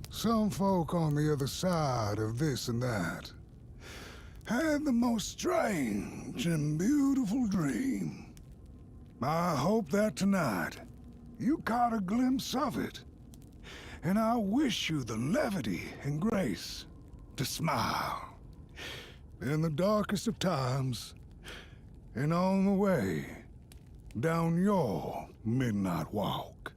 some folk on the other side of this and that had the most strange and beautiful dream. I hope that tonight you caught a glimpse of it, and I wish you the levity and grace to smile in the darkest of times and on the way down your midnight walk.